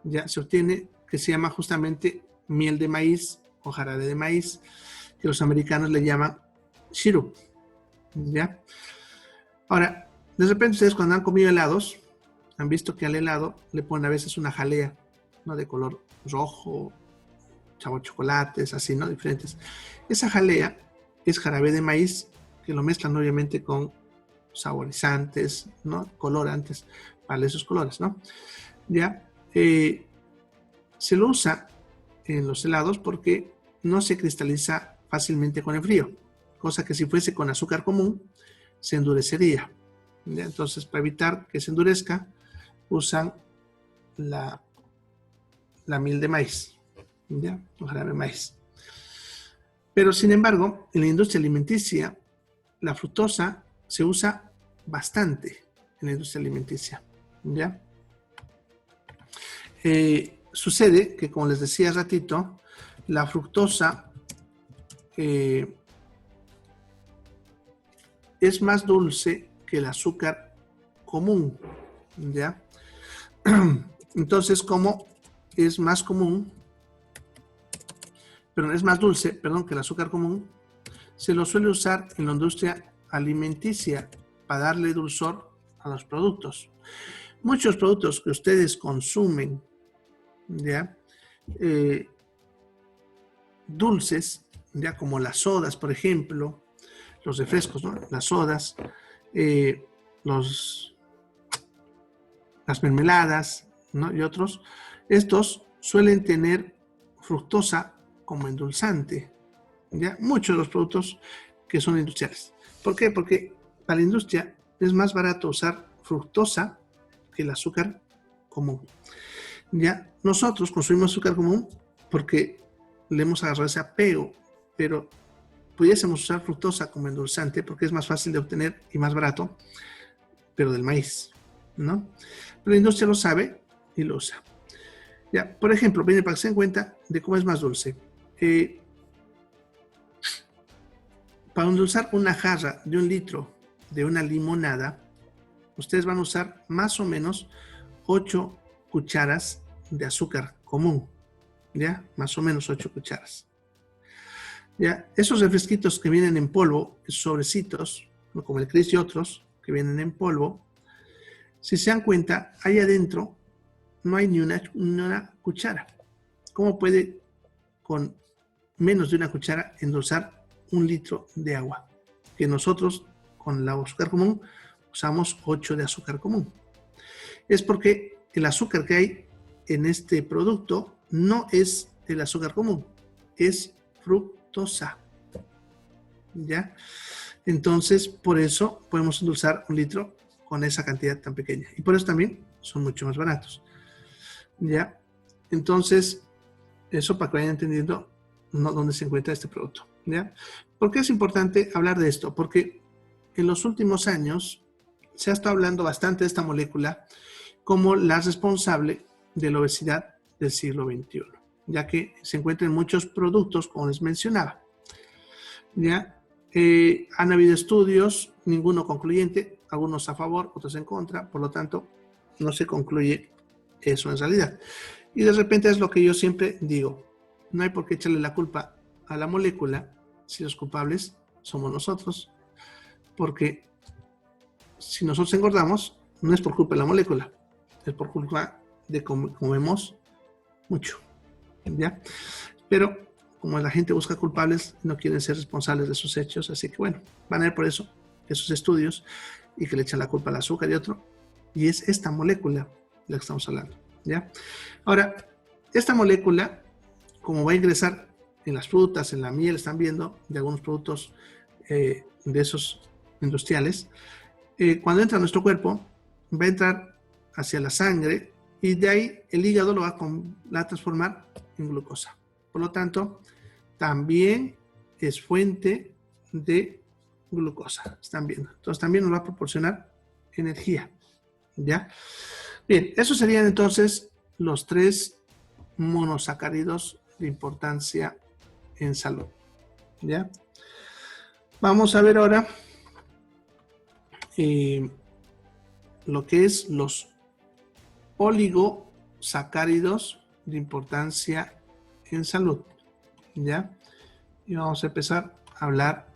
Ya se obtiene, que se llama justamente miel de maíz o jarabe de maíz, que los americanos le llaman syrup, ¿ya? Ahora, de repente ustedes cuando han comido helados, han visto que al helado le ponen a veces una jalea, ¿no? De color rojo, sabor chocolates, así, ¿no? Diferentes. Esa jalea es jarabe de maíz, que lo mezclan obviamente con saborizantes, ¿no? Colorantes, para esos colores, ¿no? Ya, se lo usa en los helados porque no se cristaliza fácilmente con el frío, cosa que si fuese con azúcar común se endurecería, ¿ya? Entonces, para evitar que se endurezca, usan la miel de maíz, ¿ya? O jarabe de maíz. Pero, sin embargo, en la industria alimenticia, la fructosa se usa bastante en la industria alimenticia, ¿ya? Sucede que, como les decía hace ratito, la fructosa es más dulce que el azúcar común, ¿ya? Entonces, como es más común, pero es más dulce, perdón, que el azúcar común, se lo suele usar en la industria alimenticia para darle dulzor a los productos. Muchos productos que ustedes consumen, ¿ya? Dulces, ya como las sodas, por ejemplo, los refrescos, ¿no? Las sodas, las mermeladas, ¿no? Y otros, estos suelen tener fructosa como endulzante, ¿ya? Muchos de los productos que son industriales. ¿Por qué? Porque para la industria es más barato usar fructosa que el azúcar común. Ya nosotros consumimos azúcar común porque le hemos agarrado ese apego, pero pudiésemos usar fructosa como endulzante porque es más fácil de obtener y más barato, pero del maíz, ¿no? Pero la industria lo sabe y lo usa. Ya, por ejemplo, viene para que se den cuenta de cómo es más dulce. Para endulzar una jarra de 1 litro de una limonada, ustedes van a usar más o menos 8 cucharas de azúcar común, ¿ya? Más o menos 8 cucharas. ¿Ya? Esos refresquitos que vienen en polvo, sobrecitos, como el Cris y otros que vienen en polvo, si se dan cuenta, ahí adentro no hay ni una cuchara. ¿Cómo puede con menos de una cuchara endulzar 1 litro de agua? Que nosotros con el azúcar común usamos 8 de azúcar común. Es porque el azúcar que hay en este producto no es el azúcar común, es fructosa. ¿Ya? Entonces, por eso podemos endulzar 1 litro con esa cantidad tan pequeña. Y por eso también son mucho más baratos. ¿Ya? Entonces, eso para que vayan entendiendo dónde se encuentra este producto. ¿Ya? ¿Por qué es importante hablar de esto? Porque en los últimos años se ha estado hablando bastante de esta molécula como la responsable de la obesidad del siglo XXI, ya que se encuentra en muchos productos, como les mencionaba. ¿Ya? Han habido estudios, ninguno concluyente, algunos a favor, otros en contra, por lo tanto, no se concluye eso en realidad. Y de repente es lo que yo siempre digo, no hay por qué echarle la culpa a la molécula si los culpables somos nosotros, porque si nosotros engordamos, no es por culpa de la molécula, es por culpa de comemos mucho, ¿ya? Pero como la gente busca culpables, no quieren ser responsables de sus hechos, así que bueno, van a ver por eso esos estudios y que le echan la culpa al azúcar y otro, y es esta molécula de la que estamos hablando, ¿ya? Ahora, esta molécula, como va a ingresar en las frutas, en la miel, están viendo, de algunos productos de esos industriales, cuando entra a nuestro cuerpo, va a entrar hacia la sangre y de ahí el hígado lo va a transformar en glucosa. Por lo tanto, también es fuente de glucosa. Están viendo. Entonces, también nos va a proporcionar energía. ¿Ya? Bien, esos serían entonces los 3 monosacáridos de importancia en salud. ¿Ya? Vamos a ver ahora lo que es los oligosacáridos de importancia en salud. ¿Ya? Y vamos a empezar a hablar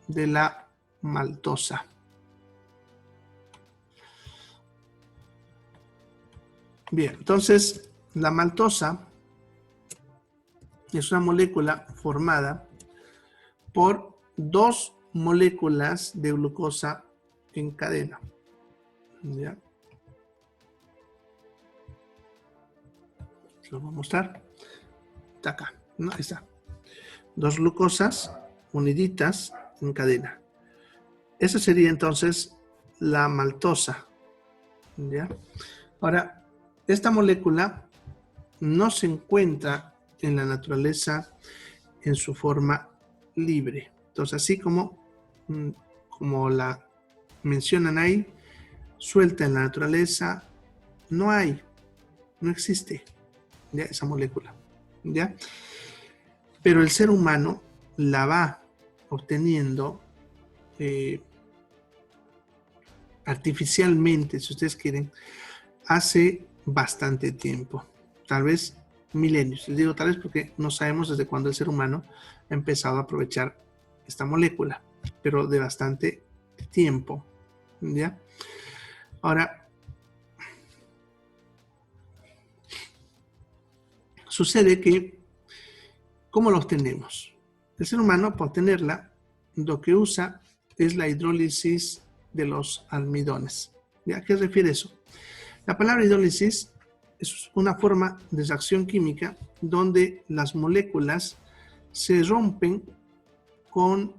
de la maltosa. Bien, entonces la maltosa es una molécula formada por 2 moléculas de glucosa en cadena. ¿Ya? Lo voy a mostrar. Está acá, ¿no? Ahí está. 2 glucosas uniditas en cadena. Esa sería entonces la maltosa. ¿Ya? Ahora, esta molécula no se encuentra en la naturaleza en su forma libre. Entonces, así como la mencionan ahí, suelta en la naturaleza, no existe, ¿ya? Esa molécula, ¿ya? Pero el ser humano la va obteniendo artificialmente, si ustedes quieren, hace bastante tiempo, tal vez milenios. Les digo tal vez porque no sabemos desde cuándo el ser humano ha empezado a aprovechar esta molécula, pero de bastante tiempo, ¿ya? Ahora, sucede que, ¿cómo lo obtenemos? El ser humano, para obtenerla, lo que usa es la hidrólisis de los almidones. ¿Ya? ¿A qué refiere eso? La palabra hidrólisis es una forma de reacción química donde las moléculas se rompen con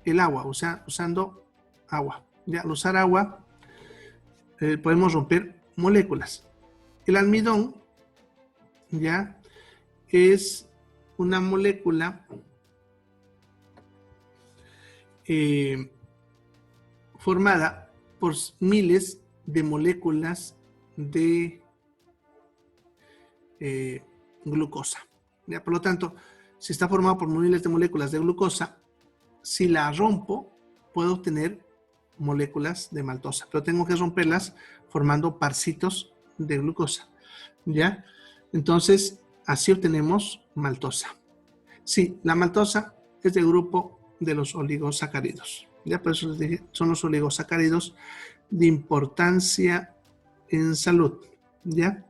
el agua, o sea, usando agua. ¿Ya? Al usar agua podemos romper moléculas. El almidón, ¿ya? Es una molécula formada por miles de moléculas de glucosa. ¿Ya? Por lo tanto, si está formado por miles de moléculas de glucosa, si la rompo, puedo obtener moléculas de maltosa, pero tengo que romperlas formando parcitos de glucosa, ¿ya? Entonces, así obtenemos maltosa. Sí, la maltosa es del grupo de los oligosacáridos, ¿ya? Por eso les dije, son los oligosacáridos de importancia en salud, ¿ya?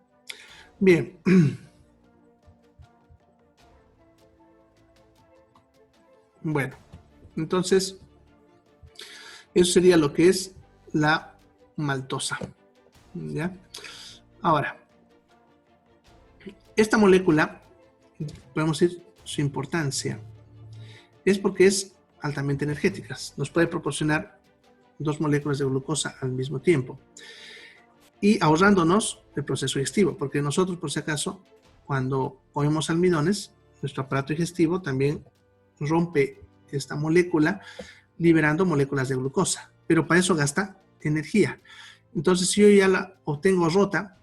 Bien. Bueno, entonces, eso sería lo que es la maltosa, ¿ya? Ahora, esta molécula, podemos decir su importancia, es porque es altamente energética. Nos puede proporcionar 2 moléculas de glucosa al mismo tiempo y ahorrándonos el proceso digestivo, porque nosotros, por si acaso, cuando comemos almidones, nuestro aparato digestivo también rompe esta molécula liberando moléculas de glucosa, pero para eso gasta energía. Entonces, si yo ya la obtengo rota,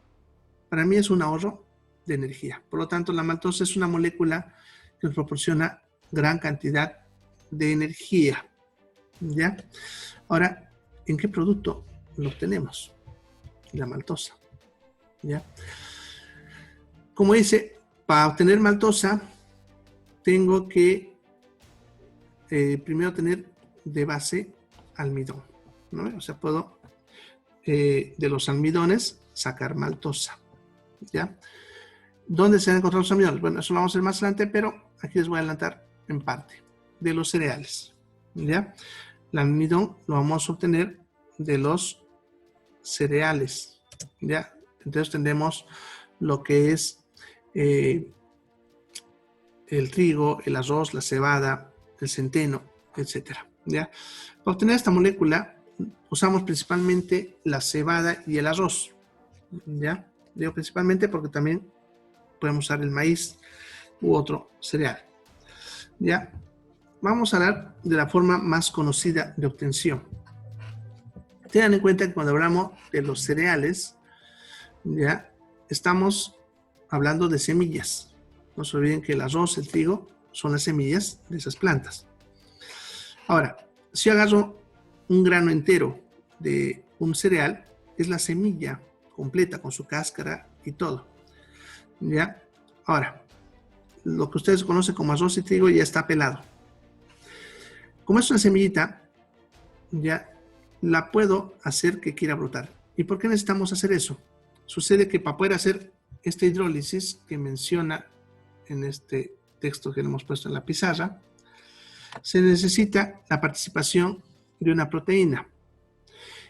para mí es un ahorro de energía. Por lo tanto, la maltosa es una molécula que nos proporciona gran cantidad de energía, ¿ya? Ahora, ¿en qué producto lo obtenemos? La maltosa, ¿ya? Como dice, para obtener maltosa, tengo que primero tener de base almidón, ¿no? O sea, puedo de los almidones sacar maltosa, ¿ya? ¿Dónde se van a encontrar los almidones? Bueno, eso lo vamos a ver más adelante, pero aquí les voy a adelantar en parte. De los cereales, ¿ya? El almidón lo vamos a obtener de los cereales, ¿ya? Entonces tendremos lo que es el trigo, el arroz, la cebada, el centeno, etcétera, ¿ya? Para obtener esta molécula usamos principalmente la cebada y el arroz, ¿ya? Digo principalmente porque también podemos usar el maíz u otro cereal, ¿ya? Vamos a hablar de la forma más conocida de obtención. Tengan en cuenta que cuando hablamos de los cereales, ya estamos hablando de semillas. No se olviden que el arroz, el trigo, son las semillas de esas plantas. Ahora, si yo agarro un grano entero de un cereal, es la semilla completa con su cáscara y todo, ¿ya? Ahora, lo que ustedes conocen como arroz y trigo ya está pelado. Como es una semillita, ya la puedo hacer que quiera brotar. ¿Y por qué necesitamos hacer eso? Sucede que para poder hacer esta hidrólisis que menciona en este texto que le hemos puesto en la pizarra, se necesita la participación de una proteína.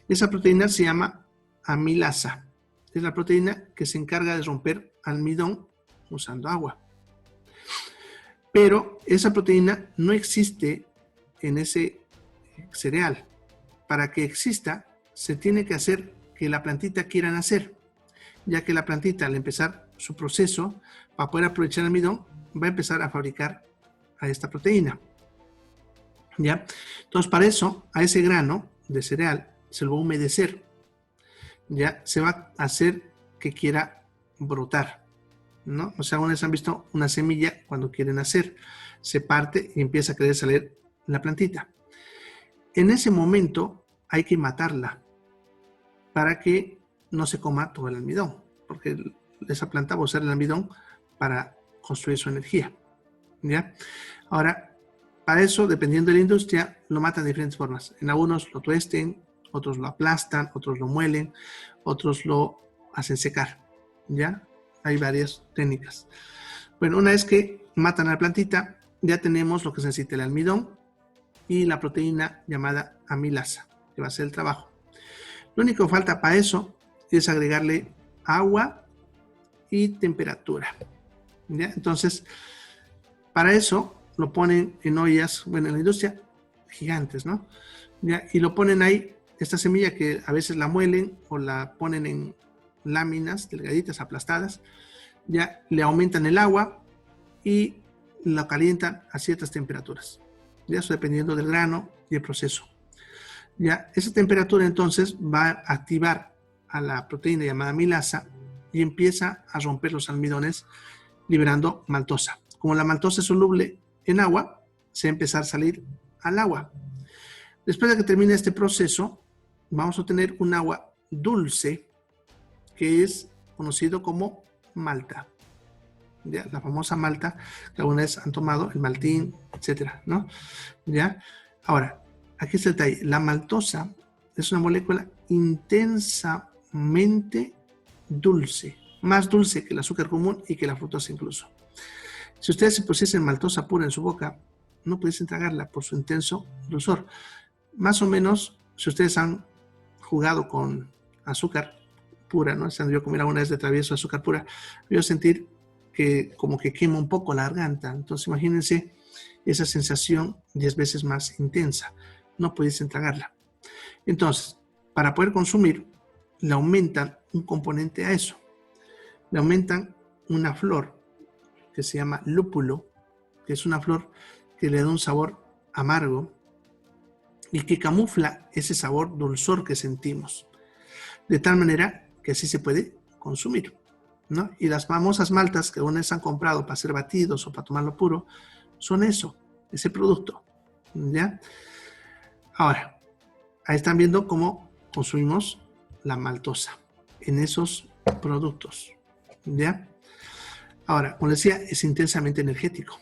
Esa proteína se llama amilasa. Es la proteína que se encarga de romper almidón usando agua. Pero esa proteína no existe en ese cereal. Para que exista, se tiene que hacer que la plantita quiera nacer, ya que la plantita, al empezar su proceso, para poder aprovechar el almidón, va a empezar a fabricar a esta proteína, ¿ya? Entonces, para eso, a ese grano de cereal se lo va a humedecer, ¿ya? Se va a hacer que quiera brotar, ¿no? O sea, una vez han visto una semilla cuando quiere nacer, se parte y empieza a querer salir la plantita. En ese momento hay que matarla para que no se coma todo el almidón, porque esa planta va a usar el almidón para construir su energía, ¿ya? Ahora, para eso, dependiendo de la industria, lo matan de diferentes formas. En algunos lo tuesten, otros lo aplastan, otros lo muelen, otros lo hacen secar, ¿ya? Hay varias técnicas. Bueno, una vez que matan a la plantita, ya tenemos lo que se necesita, el almidón y la proteína llamada amilasa, que va a hacer el trabajo. Lo único que falta para eso es agregarle agua y temperatura, ¿ya? Entonces, para eso lo ponen en ollas, bueno, en la industria, gigantes, ¿no? ¿Ya? Y lo ponen ahí, esta semilla que a veces la muelen o la ponen en láminas delgaditas, aplastadas, ya le aumentan el agua y lo calientan a ciertas temperaturas. Ya eso dependiendo del grano y el proceso. Ya esa temperatura entonces va a activar a la proteína llamada amilasa y empieza a romper los almidones liberando maltosa. Como la maltosa es soluble en agua, se va a empezar a salir al agua. Después de que termine este proceso, vamos a obtener un agua dulce que es conocido como malta. ¿Ya? La famosa malta que alguna vez han tomado, el maltín, etcétera, ¿no? ¿Ya? Ahora, aquí está el detalle. La maltosa es una molécula intensamente dulce, más dulce que el azúcar común y que la fructosa incluso. Si ustedes se pusiesen maltosa pura en su boca, no pudiesen tragarla por su intenso dulzor. Más o menos, si ustedes han jugado con azúcar pura, ¿no? Si han debido comer alguna vez de travieso azúcar pura, voy a sentir que como que quema un poco la garganta. Entonces imagínense esa sensación 10 veces más intensa. No pudiesen tragarla. Entonces, para poder consumir, le aumentan un componente a eso. Le aumentan una flor que se llama lúpulo, que es una flor que le da un sabor amargo y que camufla ese sabor dulzor que sentimos. De tal manera que así se puede consumir, ¿no? Y las famosas maltas que ustedes han comprado para hacer batidos o para tomarlo puro, son eso, ese producto, ¿ya? Ahora, ahí están viendo cómo consumimos la maltosa en esos productos, ¿ya? Ahora, como decía, es intensamente energético,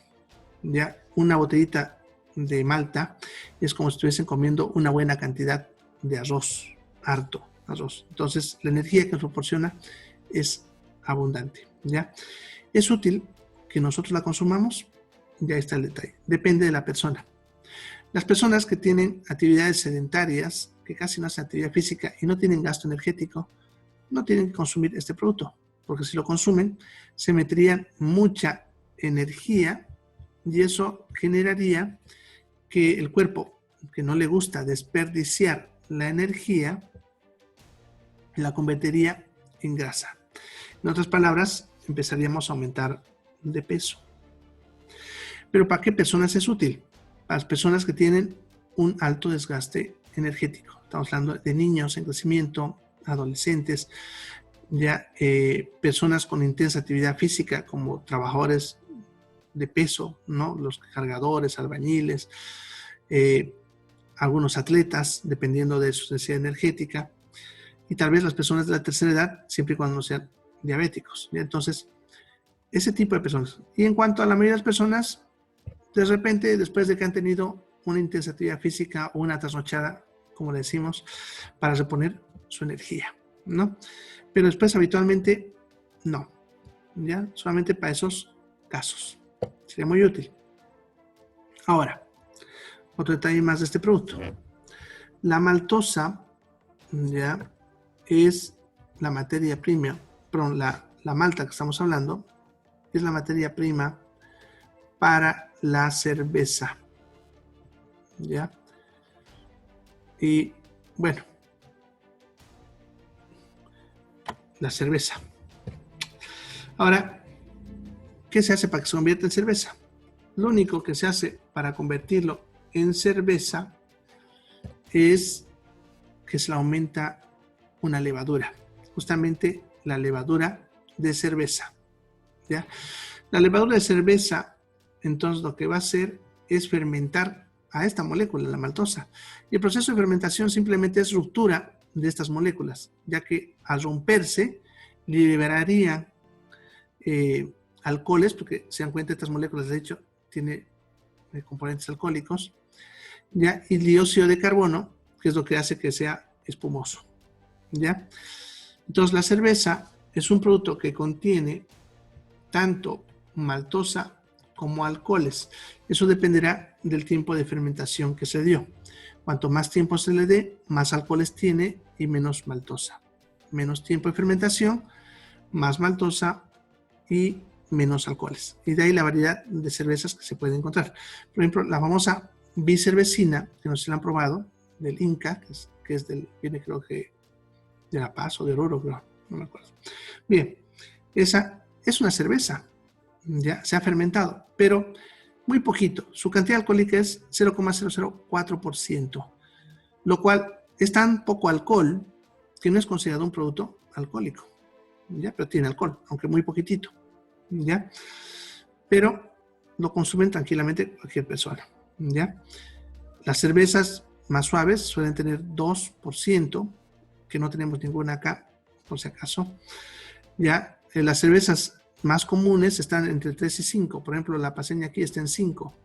¿ya? Una botellita de malta es como si estuviesen comiendo una buena cantidad de arroz, harto arroz. Entonces, la energía que nos proporciona es abundante, ¿ya? Es útil que nosotros la consumamos, ya está el detalle. Depende de la persona. Las personas que tienen actividades sedentarias, que casi no hacen actividad física y no tienen gasto energético, no tienen que consumir este producto, porque si lo consumen, se metería mucha energía y eso generaría que el cuerpo, que no le gusta desperdiciar la energía, la convertiría en grasa. En otras palabras, empezaríamos a aumentar de peso. ¿Pero para qué personas es útil? Para las personas que tienen un alto desgaste energético. Estamos hablando de niños en crecimiento, adolescentes, ya personas con intensa actividad física como trabajadores de peso, ¿no? Los cargadores, albañiles, algunos atletas, dependiendo de su necesidad energética, y tal vez las personas de la tercera edad, siempre y cuando no sean diabéticos, ¿ya? Entonces, ese tipo de personas. Y en cuanto a la mayoría de las personas, de repente, después de que han tenido una intensa actividad física o una trasnochada, como le decimos, para reponer su energía, ¿no? Pero después, habitualmente, no, ¿ya? Solamente para esos casos. Sería muy útil. Ahora, otro detalle más de este producto. La maltosa, ¿ya? Es la materia prima, perdón, la malta que estamos hablando, es la materia prima para la cerveza, ¿ya? Y bueno, la cerveza. Ahora, ¿qué se hace para que se convierta en cerveza? Lo único que se hace para convertirlo en cerveza es que se le aumenta una levadura, justamente la levadura de cerveza, ¿ya? La levadura de cerveza, entonces, lo que va a hacer es fermentar a esta molécula, la maltosa. Y el proceso de fermentación simplemente es ruptura de estas moléculas, ya que al romperse liberarían alcoholes, porque se dan cuenta estas moléculas, de hecho, tiene componentes alcohólicos, ¿ya? Y dióxido de carbono, que es lo que hace que sea espumoso, ¿ya? Entonces, la cerveza es un producto que contiene tanto maltosa como alcoholes. Eso dependerá del tiempo de fermentación que se dio. Cuanto más tiempo se le dé, más alcoholes tiene y menos maltosa. Menos tiempo de fermentación, más maltosa y menos alcoholes. Y de ahí la variedad de cervezas que se puede encontrar. Por ejemplo, la famosa bicervecina, que no se la han probado, del Inca, que es del, viene creo que de La Paz o de Oruro, creo, no me acuerdo. Bien, esa es una cerveza, ya se ha fermentado, pero muy poquito. Su cantidad alcohólica es 0,004%, lo cual es tan poco alcohol que no es considerado un producto alcohólico, ¿ya? Pero tiene alcohol, aunque muy poquitito, ¿ya? Pero lo consumen tranquilamente cualquier persona, ¿ya? Las cervezas más suaves suelen tener 2%, que no tenemos ninguna acá, por si acaso. Ya, las cervezas más comunes están entre 3 y 5. Por ejemplo, la paceña aquí está en 5.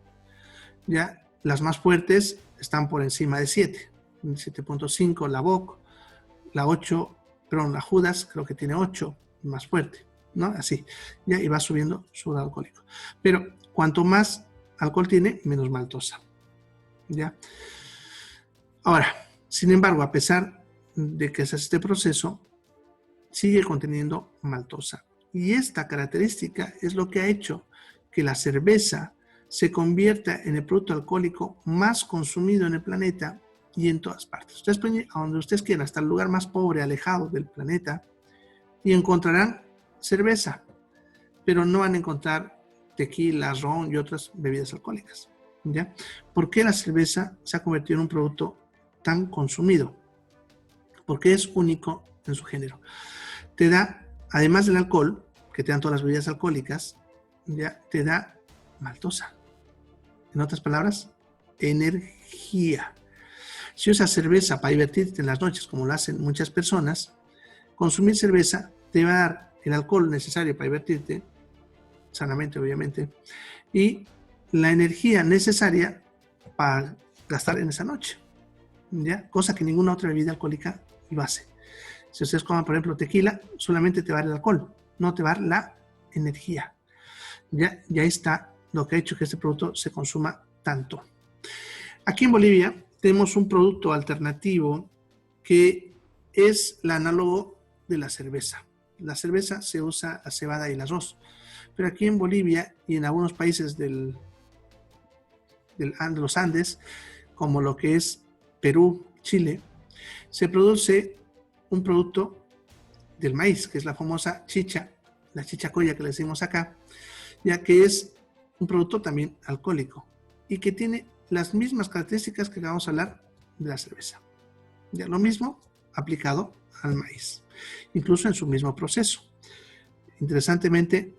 Ya, las más fuertes están por encima de 7. 7.5 la Bock, la 8, perdón, la Judas creo que tiene 8, más fuerte, ¿no? Así, ya, y va subiendo su grado alcohólico. Pero cuanto más alcohol tiene, menos maltosa, ¿ya? Ahora, sin embargo, a pesar de que se hace este proceso, sigue conteniendo maltosa. Y esta característica es lo que ha hecho que la cerveza se convierta en el producto alcohólico más consumido en el planeta y en todas partes. Ustedes pueden ir a donde ustedes quieran, hasta el lugar más pobre, alejado del planeta, y encontrarán cerveza, pero no van a encontrar tequila, ron y otras bebidas alcohólicas, ¿ya? ¿Por qué la cerveza se ha convertido en un producto tan consumido? Porque es único en su género. Te da, además del alcohol, que te dan todas las bebidas alcohólicas, ya te da maltosa. En otras palabras, energía. Si usas cerveza para divertirte en las noches, como lo hacen muchas personas, consumir cerveza te va a dar el alcohol necesario para divertirte, sanamente obviamente, y la energía necesaria para gastar en esa noche, ¿ya? Cosa que ninguna otra bebida alcohólica lo hace. Si ustedes coman, por ejemplo, tequila, solamente te va a dar el alcohol, no te va a dar la energía. Ya está lo que ha hecho que este producto se consuma tanto. Aquí en Bolivia tenemos un producto alternativo que es el análogo de la cerveza. La cerveza se usa la cebada y el arroz, pero aquí en Bolivia y en algunos países de los Andes, como lo que es Perú, Chile, se produce un producto del maíz, que es la famosa chicha, la chichacoya que le decimos acá, ya que es un producto también alcohólico y que tiene las mismas características que vamos a hablar de la cerveza. Ya lo mismo aplicado al maíz, incluso en su mismo proceso. Interesantemente,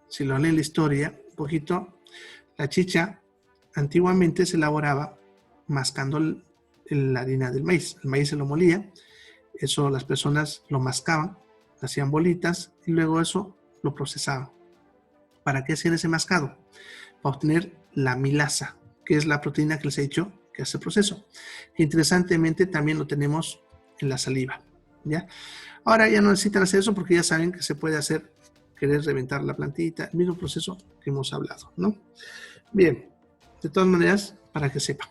si lo leen la historia un poquito, la chicha antiguamente se elaboraba mascando la harina del maíz. El maíz se lo molía, eso las personas lo mascaban, hacían bolitas y luego eso lo procesaban. ¿Para qué hacían ese mascado? Para obtener la milasa, que es la proteína que les he dicho que hace el proceso. Interesantemente también lo tenemos en la saliva, ¿ya? Ahora ya no necesitan hacer eso porque ya saben que se puede hacer, querer reventar la plantita, el mismo proceso que hemos hablado, ¿no? Bien, de todas maneras, para que sepan.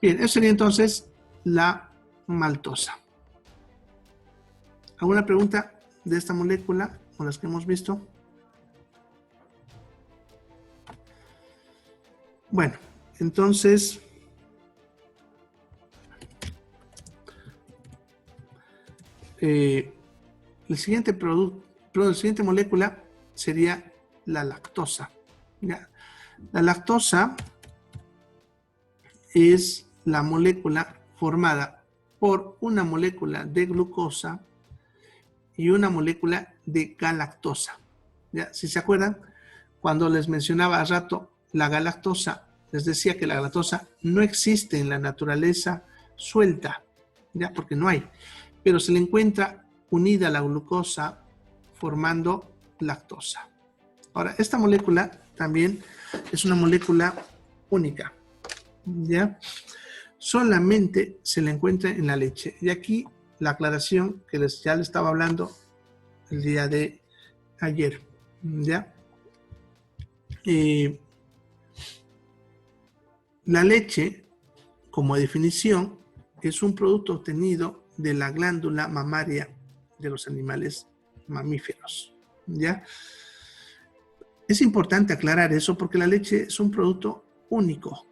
Bien, eso sería entonces la maltosa. ¿Alguna pregunta de esta molécula o las que hemos visto? Bueno, entonces, la siguiente molécula sería la lactosa, ¿ya? La lactosa es la molécula formada por una molécula de glucosa y una molécula de galactosa, ¿ya? Si se acuerdan, cuando les mencionaba hace rato la galactosa, les decía que la galactosa no existe en la naturaleza suelta, ¿ya? Porque no hay, pero se le encuentra unida a la glucosa formando lactosa. Ahora, esta molécula también es una molécula única, ¿ya? Solamente se la encuentra en la leche. Y aquí la aclaración que ya les estaba hablando el día de ayer, ¿ya? La leche, como definición, es un producto obtenido de la glándula mamaria de los animales mamíferos, ¿ya? Es importante aclarar eso porque la leche es un producto único,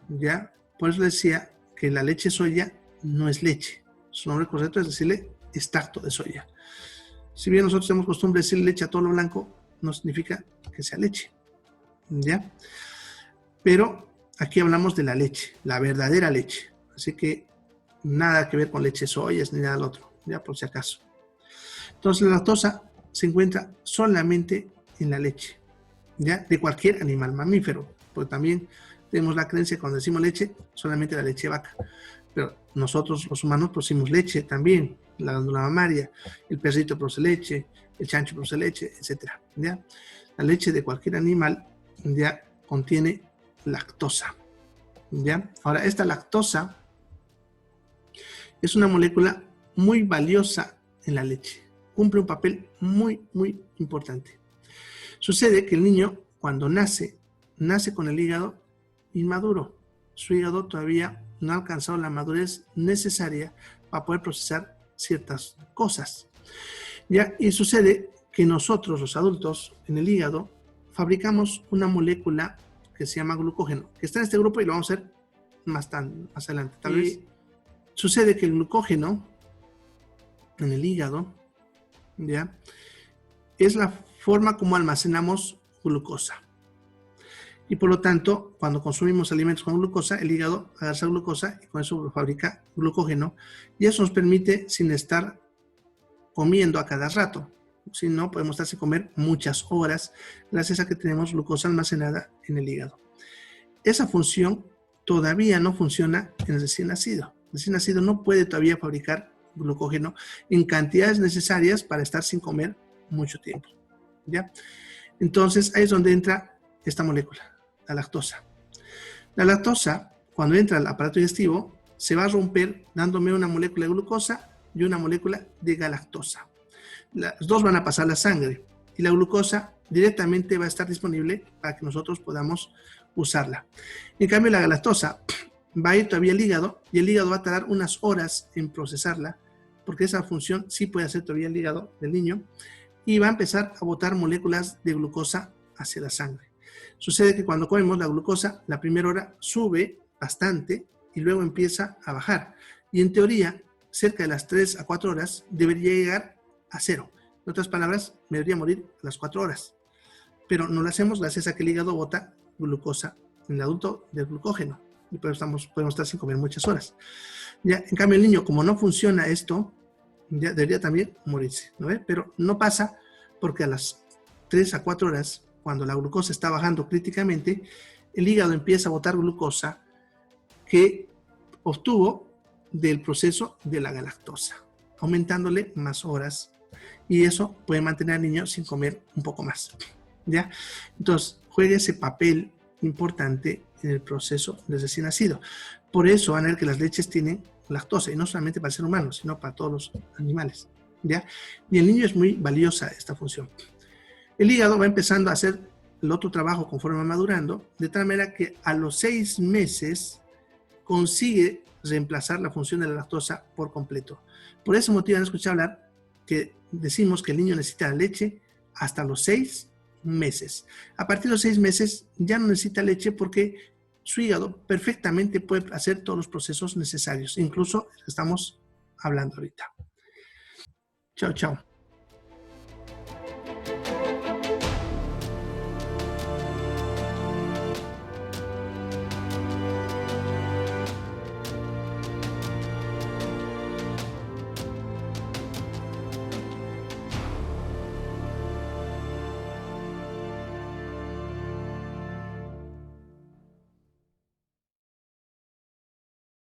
¿ya? Por eso decía que la leche soya no es leche. Su nombre correcto es decirle extracto de soya. Si bien nosotros tenemos costumbre de decir leche a todo lo blanco, no significa que sea leche, ¿ya? Pero aquí hablamos de la leche, la verdadera leche. Así que nada que ver con leche soya ni nada del otro, ya por si acaso. Entonces la lactosa se encuentra solamente en la leche, ¿ya? De cualquier animal mamífero, porque también tenemos la creencia cuando decimos leche, solamente la leche de vaca. Pero nosotros los humanos producimos leche también, la glándula mamaria, el perrito produce leche, el chancho produce leche, etc. ¿Ya? La leche de cualquier animal ya contiene lactosa. ¿Ya? Ahora, esta lactosa es una molécula muy valiosa en la leche. Cumple un papel muy, muy importante. Sucede que el niño, cuando nace con el hígado inmaduro. Su hígado todavía no ha alcanzado la madurez necesaria para poder procesar ciertas cosas. ¿Ya? Y sucede que nosotros, los adultos, en el hígado, fabricamos una molécula que se llama glucógeno, que está en este grupo y lo vamos a ver más adelante. Tal vez sucede que el glucógeno en el hígado, ¿ya?, es la forma como almacenamos glucosa. Y por lo tanto, cuando consumimos alimentos con glucosa, el hígado agarra esa glucosa y con eso fabrica glucógeno. Y eso nos permite, sin estar comiendo a cada rato, si no, podemos estar sin comer muchas horas, gracias a que tenemos glucosa almacenada en el hígado. Esa función todavía no funciona en el recién nacido. El recién nacido no puede todavía fabricar glucógeno en cantidades necesarias para estar sin comer mucho tiempo, ¿ya? Entonces, ahí es donde entra esta molécula, la lactosa. La lactosa, cuando entra al aparato digestivo, se va a romper dándome una molécula de glucosa y una molécula de galactosa. Las dos van a pasar a la sangre y la glucosa directamente va a estar disponible para que nosotros podamos usarla. En cambio, la galactosa va a ir todavía al hígado y el hígado va a tardar unas horas en procesarla, porque esa función sí puede hacer todavía el hígado del niño, y va a empezar a botar moléculas de glucosa hacia la sangre. Sucede que cuando comemos la glucosa, la primera hora sube bastante y luego empieza a bajar. Y en teoría, cerca de las 3 a 4 horas debería llegar a 0. En otras palabras, me debería morir a las 4 horas. Pero no lo hacemos gracias a que el hígado bota glucosa en el adulto del glucógeno. Y por eso podemos estar sin comer muchas horas. Ya, en cambio, el niño, como no funciona esto, ya debería también morirse, ¿no ve? Pero no pasa porque a las 3 a 4 horas, cuando la glucosa está bajando críticamente, el hígado empieza a botar glucosa que obtuvo del proceso de la galactosa, aumentándole más horas, y eso puede mantener al niño sin comer un poco más, ¿ya? Entonces, juega ese papel importante en el proceso del recién nacido. Por eso van a ver que las leches tienen lactosa, y no solamente para el ser humano, sino para todos los animales, ¿ya? Y el niño es muy valiosa esta función. El hígado va empezando a hacer el otro trabajo conforme va madurando, de tal manera que a los 6 meses consigue reemplazar la función de la lactosa por completo. Por ese motivo han escuchado hablar que decimos que el niño necesita la leche hasta los 6 meses. A partir de los 6 meses ya no necesita leche porque su hígado perfectamente puede hacer todos los procesos necesarios, incluso estamos hablando ahorita. Chao, chao.